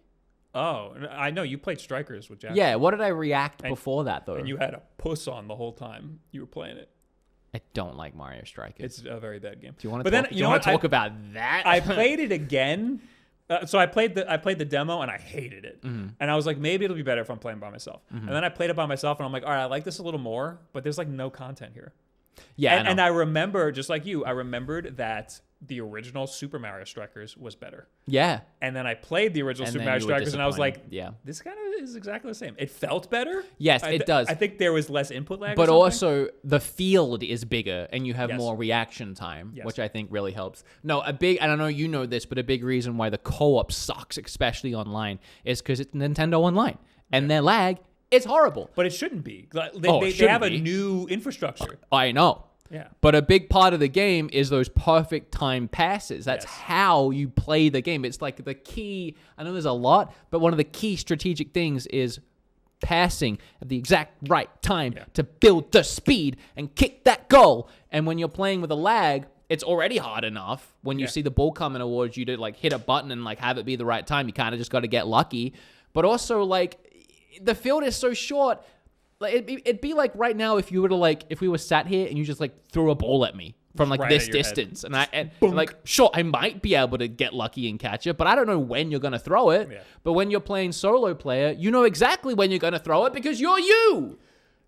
Oh, I know you played Strikers with Jack. Yeah. What did I react before that though? And you had a puss on the whole time you were playing it. I don't like Mario Strikers. It's a very bad game. Do you want to talk about that? I played it again. So I played the demo and I hated it. And I was like, maybe it'll be better if I'm playing by myself. And then I played it by myself and I'm like, all right, I like this a little more, but there's like no content here. Yeah. And I remember, just like you, I remembered that the original Super Mario Strikers was better. Yeah. And then I played the original Super Mario Strikers and I was like, yeah, this kind of is exactly the same. It felt better. Yes, it does. I think there was less input lag. But also the field is bigger and you have more reaction time, which I think really helps. No, and I don't know you know this, but a big reason why the co-op sucks, especially online, is because it's Nintendo Online. And their lag is horrible. But it shouldn't be. They have a new infrastructure. I know. Yeah. But a big part of the game is those perfect time passes. That's how you play the game. It's like the key. I know there's a lot, but one of the key strategic things is passing at the exact right time to build the speed and kick that goal. And when you're playing with a lag, it's already hard enough when you see the ball coming towards you to like hit a button and like have it be the right time. You kind of just got to get lucky. But also like the field is so short. Like it'd be like right now if you were to like if we were sat here and you just like threw a ball at me from like this distance and like sure I might be able to get lucky and catch it, but I don't know when you're gonna throw it. But when you're playing solo player, you know exactly when you're gonna throw it because you're you.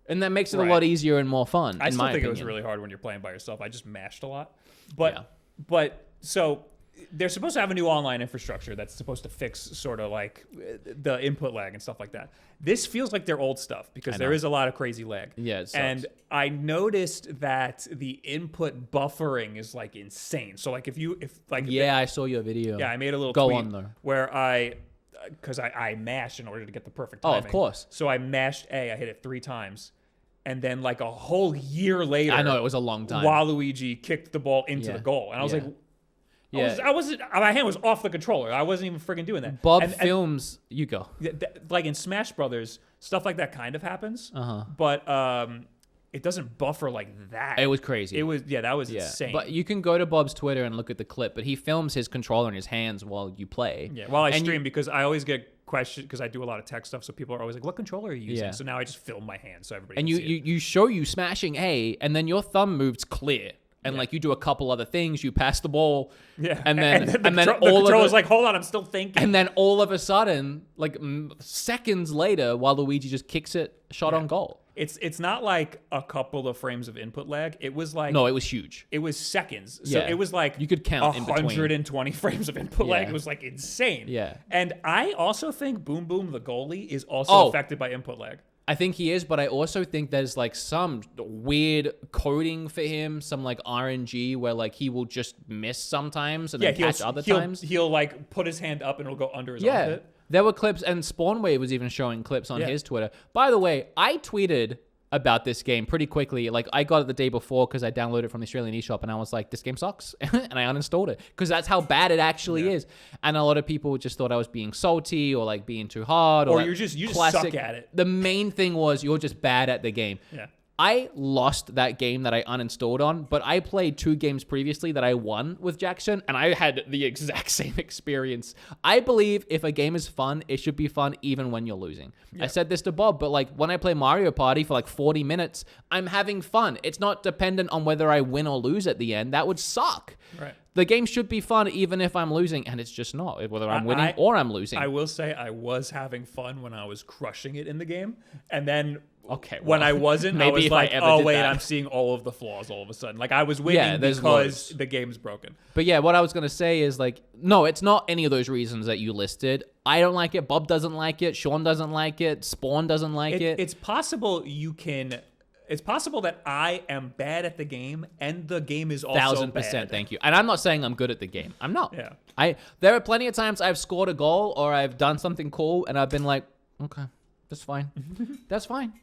And that makes it a lot easier and more fun. I in still my think opinion. it was really hard when you're playing by yourself. I just mashed a lot. But so they're supposed to have a new online infrastructure that's supposed to fix sort of like the input lag and stuff like that. This feels like their old stuff because there is a lot of crazy lag. Yeah, it sucks. And I noticed that the input buffering is like insane. So like if I saw your video. Yeah, I made a little Go tweet on though. where because I mashed in order to get the perfect timing. Oh, of course. So I mashed A, I hit it 3 times. And then like a whole year later, I know it was a long time. Waluigi kicked the ball into the goal, and I was like, my hand was off the controller. I wasn't even friggin' doing that. Bob films. You go. Like in Smash Brothers, stuff like that kind of happens. But it doesn't buffer like that. It was crazy. That was insane. But you can go to Bob's Twitter and look at the clip. But he films his controller in his hands while you play. Yeah, while I stream because I always get questions because I do a lot of tech stuff. So people are always like, "What controller are you using?" So now I just film my hand so everybody. And can see you show you smashing A, and then your thumb moves clear. And like you do a couple other things, you pass the ball, and then the controller's like, hold on, I'm still thinking. And then all of a sudden, like seconds later, Waluigi just kicks it, shot on goal. It's not like a couple of frames of input lag. It was like it was huge. It was seconds. So it was like you could count 120 frames of input lag. It was like insane. Yeah. And I also think Boom Boom the goalie is also affected by input lag. I think he is, but I also think there's like some weird coding for him, some like RNG where like he will just miss sometimes and then catch other times. He'll like put his hand up and it'll go under his armpit. There were clips, and Spawnwave was even showing clips on his Twitter. By the way, I tweeted about this game pretty quickly. Like I got it the day before because I downloaded it from the Australian eShop, and I was like, this game sucks. And I uninstalled it because that's how bad it actually is. And a lot of people just thought I was being salty or like being too hard. Or you just suck at it. The main thing was you're just bad at the game. Yeah. I lost that game that I uninstalled on, but I played 2 games previously that I won with Jackson, and I had the exact same experience. I believe if a game is fun, it should be fun even when you're losing. Yeah. I said this to Bob, but like when I play Mario Party for like 40 minutes, I'm having fun. It's not dependent on whether I win or lose at the end. That would suck. Right. The game should be fun even if I'm losing, and it's just not, whether I'm winning or I'm losing. I will say I was having fun when I was crushing it in the game, and then Okay. When I wasn't, I was like, oh, wait, I'm seeing all of the flaws all of a sudden. Like, I was winning because the game's broken. But yeah, what I was going to say is, like, no, it's not any of those reasons that you listed. I don't like it. Bob doesn't like it. Sean doesn't like it. Spawn doesn't like it. It's possible It's possible that I am bad at the game and the game is also 1000%, bad. thank you. And I'm not saying I'm good at the game. I'm not. Yeah. There are plenty of times I've scored a goal or I've done something cool and I've been like, okay, that's fine. That's fine.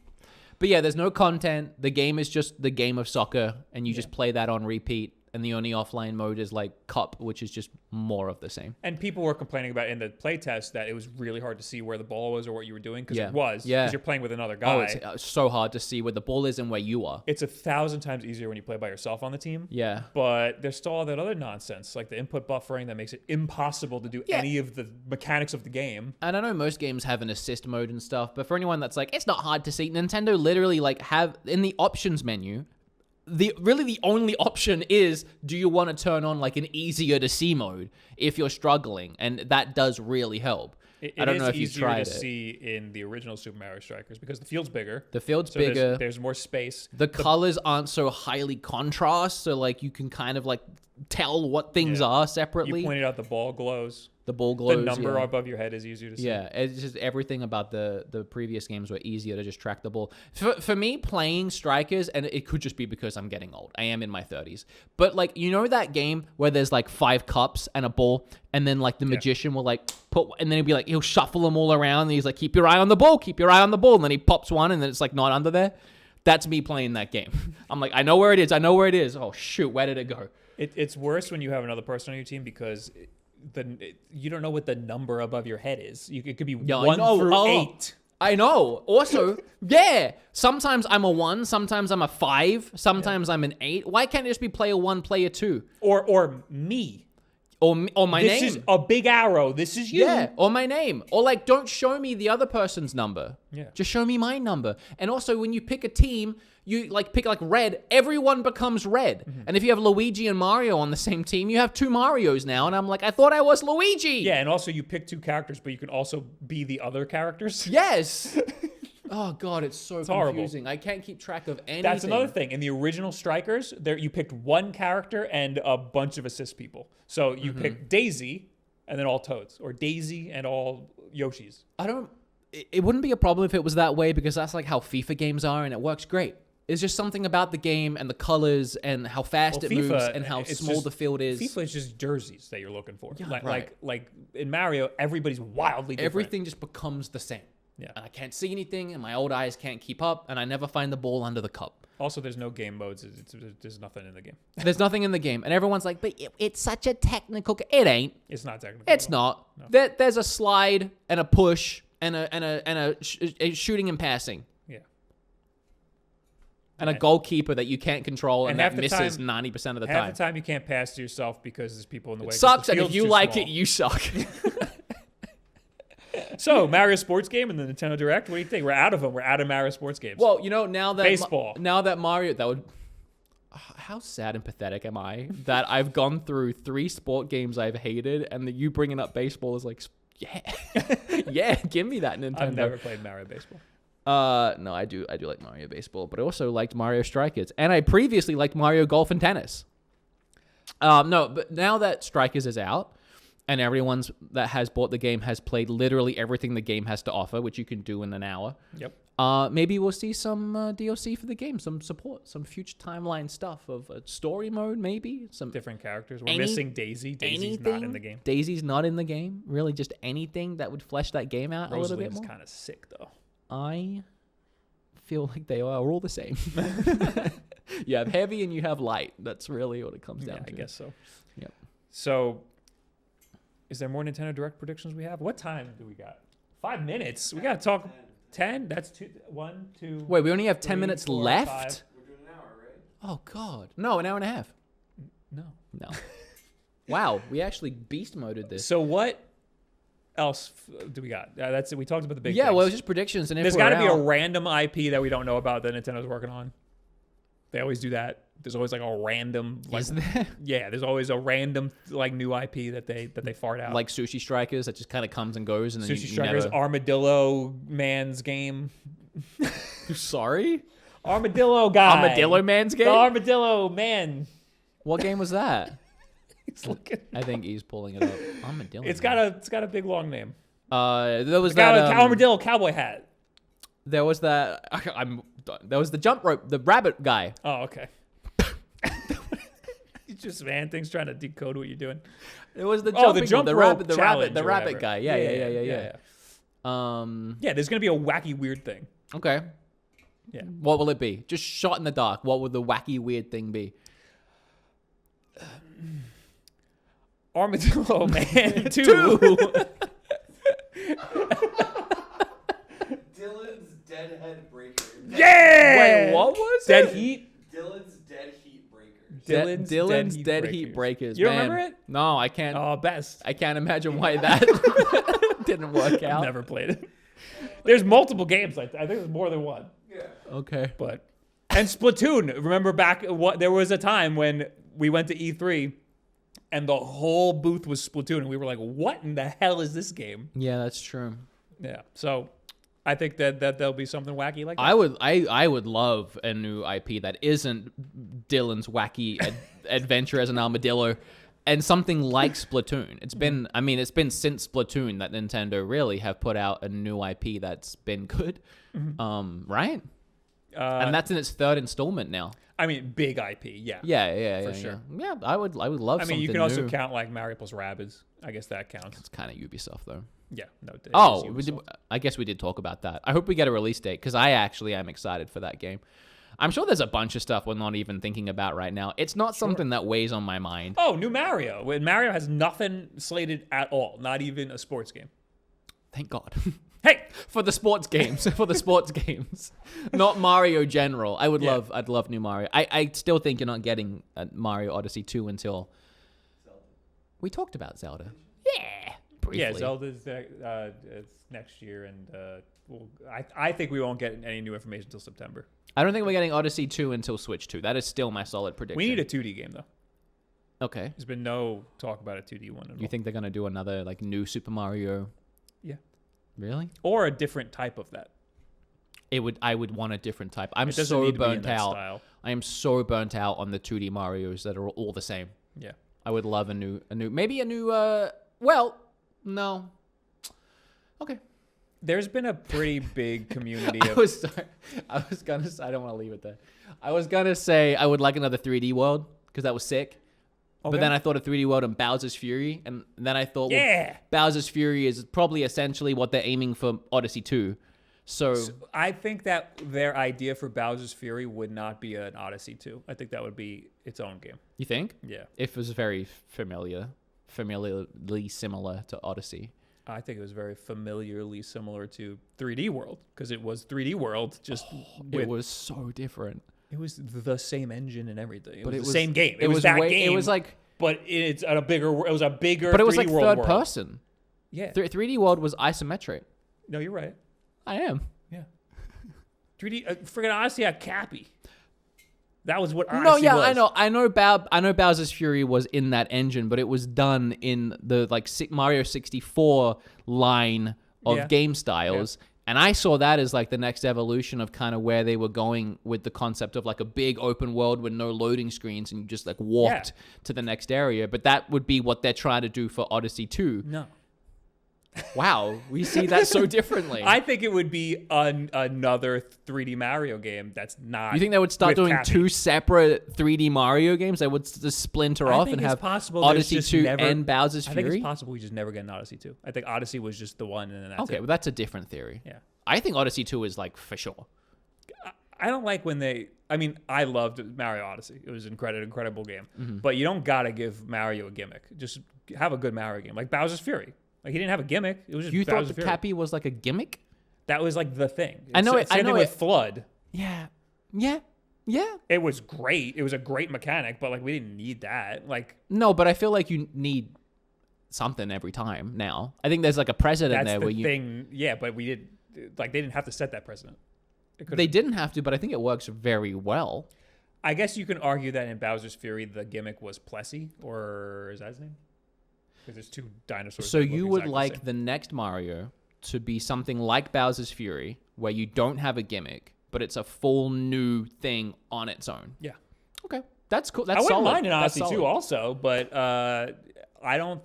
But yeah, there's no content. The game is just the game of soccer and you just play that on repeat. And the only offline mode is like Cup, which is just more of the same. And people were complaining about in the playtest that it was really hard to see where the ball was or what you were doing because it was. Because you're playing with another guy. Oh, it's so hard to see where the ball is and where you are. It's 1,000 times easier when you play by yourself on the team. Yeah. But there's still all that other nonsense, like the input buffering that makes it impossible to do any of the mechanics of the game. And I know most games have an assist mode and stuff, but for anyone that's like, it's not hard to see, Nintendo literally like have in the options menu, the only option is, do you want to turn on like an easier to see mode if you're struggling? And that does really help. I don't know if you've tried it. It is easier to see in the original Super Mario Strikers because the field's bigger. The field's bigger. There's more space. The colors aren't so highly contrast, so like you can kind of like tell what things are separately. You pointed out the ball glows. The ball glows. The number above your head is easier to see. Yeah, it's just everything about the previous games were easier to just track the ball. For me, playing Strikers, and it could just be because I'm getting old. I am in my 30s. But like, you know that game where there's like 5 cups and a ball, and then like the magician will like put, and then he'll shuffle them all around, and he's like, keep your eye on the ball, keep your eye on the ball, and then he pops one, and then it's like not under there. That's me playing that game. I'm like, I know where it is. Oh shoot, where did it go? It's worse when you have another person on your team because you don't know what the number above your head is. It could be 1 through 8. I know. Also, yeah. Sometimes I'm a 1. Sometimes I'm a 5. Sometimes I'm an 8. Why can't it just be player 1, player 2? Or me. Or my name. This is a big arrow. This is you. Yeah. Or my name. Or like, don't show me the other person's number. Yeah. Just show me my number. And also, when you pick a team, you like pick like red, everyone becomes red. Mm-hmm. And if you have Luigi and Mario on the same team, you have 2 Marios now. And I'm like, I thought I was Luigi. Yeah, and also you pick 2 characters, but you can also be the other characters. Yes. Oh god, it's so confusing. Horrible. I can't keep track of anything. That's another thing. In the original Strikers, there you picked one character and a bunch of assist people. So you picked Daisy and then all Toads, or Daisy and all Yoshis. It wouldn't be a problem if it was that way, because that's like how FIFA games are, and it works great. It's just something about the game and the colors and how fast it moves and how small the field is. FIFA is just jerseys that you're looking for. Yeah, like in Mario, everybody's wildly different. Everything just becomes the same. Yeah. And I can't see anything, and my old eyes can't keep up, and I never find the ball under the cup. Also, there's no game modes. There's nothing in the game. There's nothing in the game. And everyone's like, but it's such a technical game. It ain't. It's not technical. It's not. No. There's a slide and a push and a shooting and passing. Yeah. And a goalkeeper that you can't control and that misses 90% of the time. Half the time you can't pass to yourself because there's people in the way. It sucks, and if you like it, you suck. So, Mario Sports game and the Nintendo Direct, what do you think? We're out of them. We're out of Mario Sports games. Well, you know, now that baseball. Now that Mario, that would... How sad and pathetic am I that I've gone through 3 sport games I've hated, and that you bringing up baseball is like, yeah. Yeah, give me that, Nintendo. I've never played Mario Baseball. No, I do like Mario Baseball, but I also liked Mario Strikers, and I previously liked Mario Golf and Tennis. No, but now that Strikers is out, and everyone that has bought the game has played literally everything the game has to offer, which you can do in an hour. Yep. Maybe we'll see some DLC for the game, some support, some future timeline stuff of a story mode, maybe some different characters. We're missing Daisy. Daisy's not in the game. Daisy's not in the game. Really, just anything that would flesh that game out a little bit more. Rosalie's kind of sick though. I feel like they are all the same. You have heavy and you have light. That's really what it comes down to. I guess so. Yep. So, is there more Nintendo Direct predictions we have? What time do we got? 5 minutes. We got to talk. 10? That's 2. 1, 2. Wait, we only have 10 3, minutes 4, left? 5. We're doing an hour, right? Oh, God. No, an hour and a half. No. Wow, we actually beast moded this. So what else do we got? That's it. We talked about the big Yeah, things. well, it was just predictions. And There's got to be a random IP that we don't know about that Nintendo's working on. They always do that. There's always like a random. Like, is there? Yeah, there's always a random like new IP that they fart out. Like Sushi Strikers that just kind of comes and goes. And then Sushi Strikers, Armadillo Man's game. Sorry? Armadillo guy. Armadillo Man's game? The Armadillo Man. What game was that? He's looking. I think he's pulling it up. Armadillo. It's got a big long name. There was Got that an armadillo cowboy hat. There was that. There was the jump rope, the rabbit guy. Oh, okay. It's just man things trying to decode what you're doing. It was the jump rope the rabbit guy. Yeah. Yeah, there's gonna be a wacky weird thing. Okay. Yeah. What will it be? Just shot in the dark. What would the wacky weird thing be? Armadillo Man 2. Dylan's Deadhead Breaker. Yeah. Wait, what was Dead it? Heat. Dylan's Dead Heat Breakers. Dylan's Dead Heat Breakers. You remember it? No, I can't. Oh, best. I can't imagine why that didn't work out. Never played it. There's multiple games like that. I think there's more than one. Yeah. Okay. And Splatoon. Remember back there was a time when we went to E3 and the whole booth was Splatoon and we were like, what in the hell is this game? Yeah, that's true. Yeah. So I think that there'll be something wacky like that. I would love a new IP that isn't Dylan's wacky adventure as an armadillo, and something like Splatoon. It's been since Splatoon that Nintendo really have put out a new IP that's been good, right? And that's in its 3rd installment now. I mean, big IP, yeah. Yeah, for sure. Yeah, I would love. I mean, you can also count like Mario plus Rabbids. I guess that counts. It's kind of Ubisoft though. Yeah, no. I guess we did talk about that. I hope we get a release date because I actually am excited for that game. I'm sure there's a bunch of stuff we're not even thinking about right now. It's not something that weighs on my mind. Oh, new Mario. When Mario has nothing slated at all, not even a sports game. Thank God. Hey, for the sports games, not Mario General. I'd love new Mario. I still think you're not getting a Mario Odyssey 2 until Zelda. We talked about Zelda. Yeah, briefly. Yeah, Zelda's it's next year, and I think we won't get any new information until September. I don't think we're getting Odyssey 2 until Switch 2. That is still my solid prediction. We need a 2D game though. Okay. There's been no talk about a 2D one at all. You think they're gonna do another like new Super Mario? Yeah. Really? Or a different type of that. I would want a different type. I'm It doesn't so need to be in burnt that out. style. I am so burnt out on the 2D Marios that are all the same. Yeah. I would love maybe a new, no. Okay. There's been a pretty big community I of... was gonna say, I don't want to leave it there. I was gonna say I would like another 3D World because that was sick. Okay. But then I thought of 3D World and Bowser's Fury, and then I thought, Yeah. well, Bowser's Fury is probably essentially what they're aiming for Odyssey 2. So I think that their idea for Bowser's Fury would not be an Odyssey 2. I think that would be its own game. you think? Yeah. If it was very familiarly similar to Odyssey. I think it was very familiarly similar to 3D World because it was 3D World. Just It was so different. it was the same engine and everything. But It was the same game. It was that that game. It was like, but it's a bigger. It was a bigger. but it was 3D like World third world. person. Yeah. 3D World was isometric. No, you're right. I am. Yeah. 3D. Friggin' Odyssey had Cappy. That was what Odyssey No, yeah, was. I know Bowser's Fury was in that engine, but it was done in the like Mario 64 line of Yeah. game styles. And I saw that as like the next evolution of kind of where they were going with the concept of like a big open world with no loading screens and you just like walked to the next area. But that would be what they're trying to do for Odyssey 2. No. Wow, we see that so differently. I think it would be another 3D Mario game that's not. You think they would start with doing Cappy. 2 separate 3D Mario games? They would just splinter I off think and it's have possible there's Odyssey just 2 never- and Bowser's I Fury? think it's possible we just never get an Odyssey 2. I think Odyssey was just the one, and then that's Okay, it. well, that's a different theory. Yeah. I think Odyssey 2 is like for sure. I don't like when they. I mean, I loved Mario Odyssey. It was an incredible game. Mm-hmm. But you don't gotta give Mario a gimmick. Just have a good Mario game, like Bowser's Fury. Like he didn't have a gimmick. It was just You thought Bowser's the Fury. Cappy was like a gimmick? That was like the thing. I know It's it- I same know thing with it- Flood. Yeah. It was great. It was a great mechanic, but like we didn't need that. Like No, but I feel like you need something every time now. I think there's like a precedent that's there the where you. thing. Yeah, but we did. Like they didn't have to set that precedent. It could've- They didn't have to, but I think it works very well. I guess you can argue that in Bowser's Fury the gimmick was Plessy, or is that his name? Because there's 2 dinosaurs. So that look you would exactly like the same. the next Mario to be something like Bowser's Fury, where you don't have a gimmick, but it's a full new thing on its own. Yeah. Okay, that's cool. I That's wouldn't solid. mind an That's Odyssey solid. 2 also, but I don't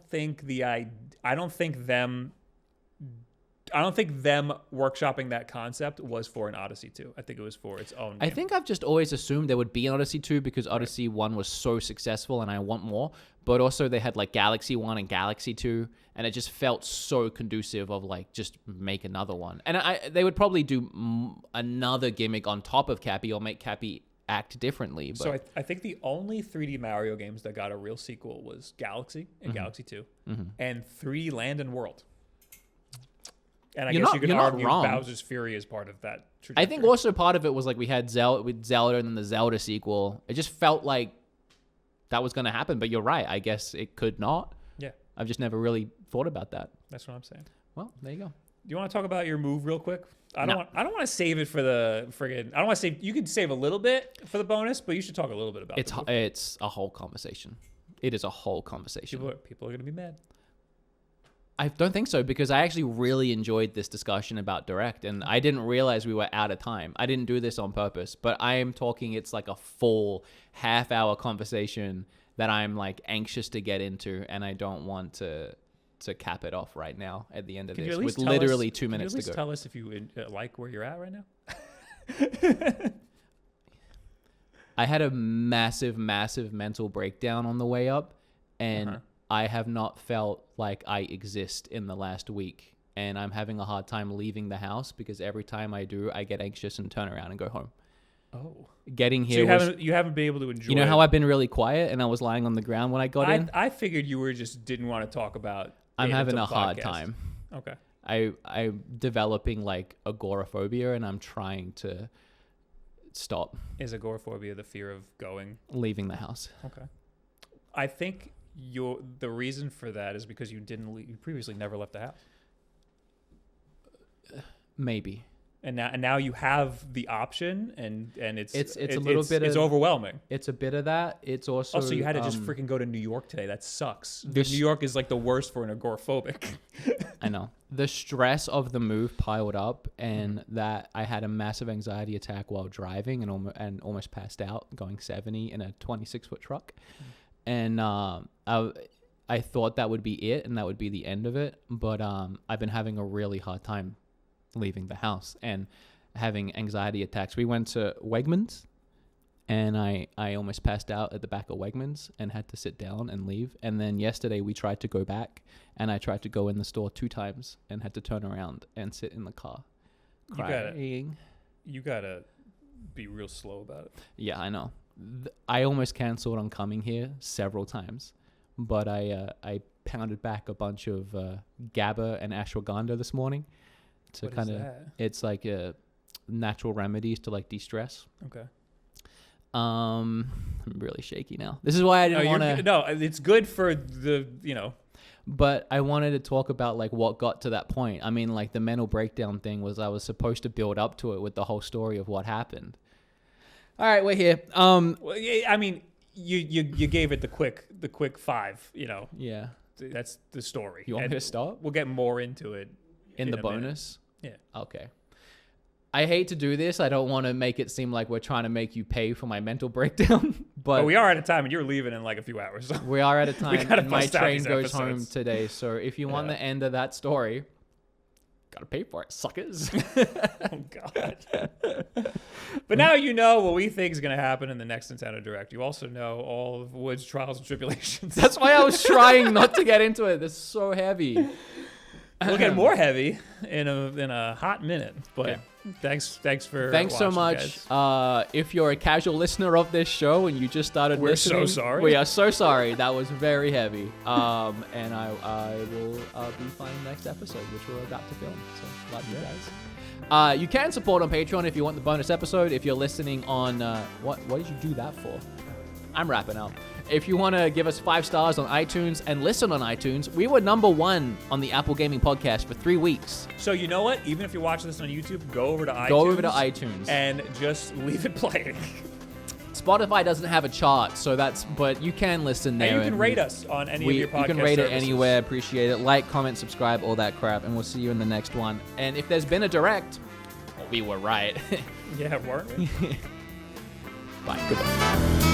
think them workshopping that concept was for an Odyssey 2. I think it was for its own game. I think I've just always assumed there would be an Odyssey 2 because Odyssey 1 was so successful and I want more. But also they had like Galaxy 1 and Galaxy 2 and it just felt so conducive of like just make another one. And they would probably do another gimmick on top of Cappy or make Cappy act differently. But So I think the only 3D Mario games that got a real sequel was Galaxy and Galaxy 2 and 3D Land and World. And I guess you could you're not argue wrong. Bowser's Fury is part of that I trajectory. think also part of it was like we had Zelda and then the Zelda sequel. It just felt like that was going to happen. But you're right. I guess it could not. Yeah, I've just never really thought about that. that's what I'm saying. Well, there you go. Do you want to talk about your move real quick? I don't No. want to save it for the friggin'. I don't want to save. You could save a little bit for the bonus, but you should talk a little bit about It's the move. it's a whole conversation. It is a whole conversation. People are gonna be mad. I don't think so because I actually really enjoyed this discussion about Direct and I didn't realize we were out of time. I didn't do this on purpose, but I am talking it's like a full half-hour conversation that I'm like anxious to get into and I don't want to cap it off right now at the end of Can you this at least with tell literally us, 2 minutes Can you at to least go. tell us if you like where you're at right now? I had a massive mental breakdown on the way up and I have not felt like I exist in the last week and I'm having a hard time leaving the house because every time I do, I get anxious and turn around and go home. Oh, Getting so here you haven't been able to enjoy. you know how I've been really quiet and I was lying on the ground when I got in? I figured you were just didn't want to talk about. I'm it having until a hard podcast. time. Okay. I'm developing like agoraphobia and I'm trying to stop Is agoraphobia the fear of going? leaving the house. Okay. I think the reason for that is because you previously never left the house. Maybe. And now you have the option, and it's overwhelming. It's a bit of that. It's also you had to just freaking go to New York today. That sucks. New York is like the worst for an agoraphobic. I know. The stress of the move piled up, and that I had a massive anxiety attack while driving, and almost passed out going 70 in a 26-foot truck. And I thought that would be it, and that would be the end of it. But I've been having a really hard time leaving the house and having anxiety attacks. We went to Wegmans, and I almost passed out at the back of Wegmans and had to sit down and leave. And then yesterday we tried to go back, and I tried to go in the store 2 times and had to turn around and sit in the car crying. You gotta be real slow about it. Yeah, I know. I almost canceled on coming here several times, but I pounded back a bunch of GABA and ashwagandha this morning. To kind of, it's like natural remedies to like de-stress. Okay. I'm really shaky now. This is why I didn't want to. No, it's good for the But I wanted to talk about like what got to that point. I mean, like the mental breakdown thing was I was supposed to build up to it with the whole story of what happened. All right, we're here. Well, yeah, I mean, you gave it the quick 5. Yeah. That's the story. You want me to start? We'll get more into it in the bonus. Minute. Yeah. Okay. I hate to do this. I don't want to make it seem like we're trying to make you pay for my mental breakdown, but we are at a time, and you're leaving in like a few hours. So. We are at a time, and my train goes episodes. home today. So if you want the end of that story, gotta pay for it, suckers. Oh God. But now you know what we think is going to happen in the next Nintendo Direct. You also know all of Wood's trials and tribulations. That's why I was trying not to get into it. This is so heavy. We'll get more heavy in a hot minute. But thanks for watching, so much. If you're a casual listener of this show and you just started listening, we're so sorry. We are so sorry. That was very heavy. And I will be finding the next episode, which we're about to film. So love you guys. You can support on Patreon if you want the bonus episode. If you're listening on what did you do that for? I'm wrapping up. If you want to give us 5 stars on iTunes and listen on iTunes, we were #1 on the Apple Gaming Podcast for 3 weeks. So you know what? Even if you're watching this on YouTube, go over to iTunes and just leave it playing. Spotify doesn't have a chart, but you can listen there. And you can rate us on any of your podcast You can rate services. it anywhere. Appreciate it. Like, comment, subscribe, all that crap, and we'll see you in the next one. And if there's been a direct, we were right. Yeah, weren't we? Bye. Goodbye.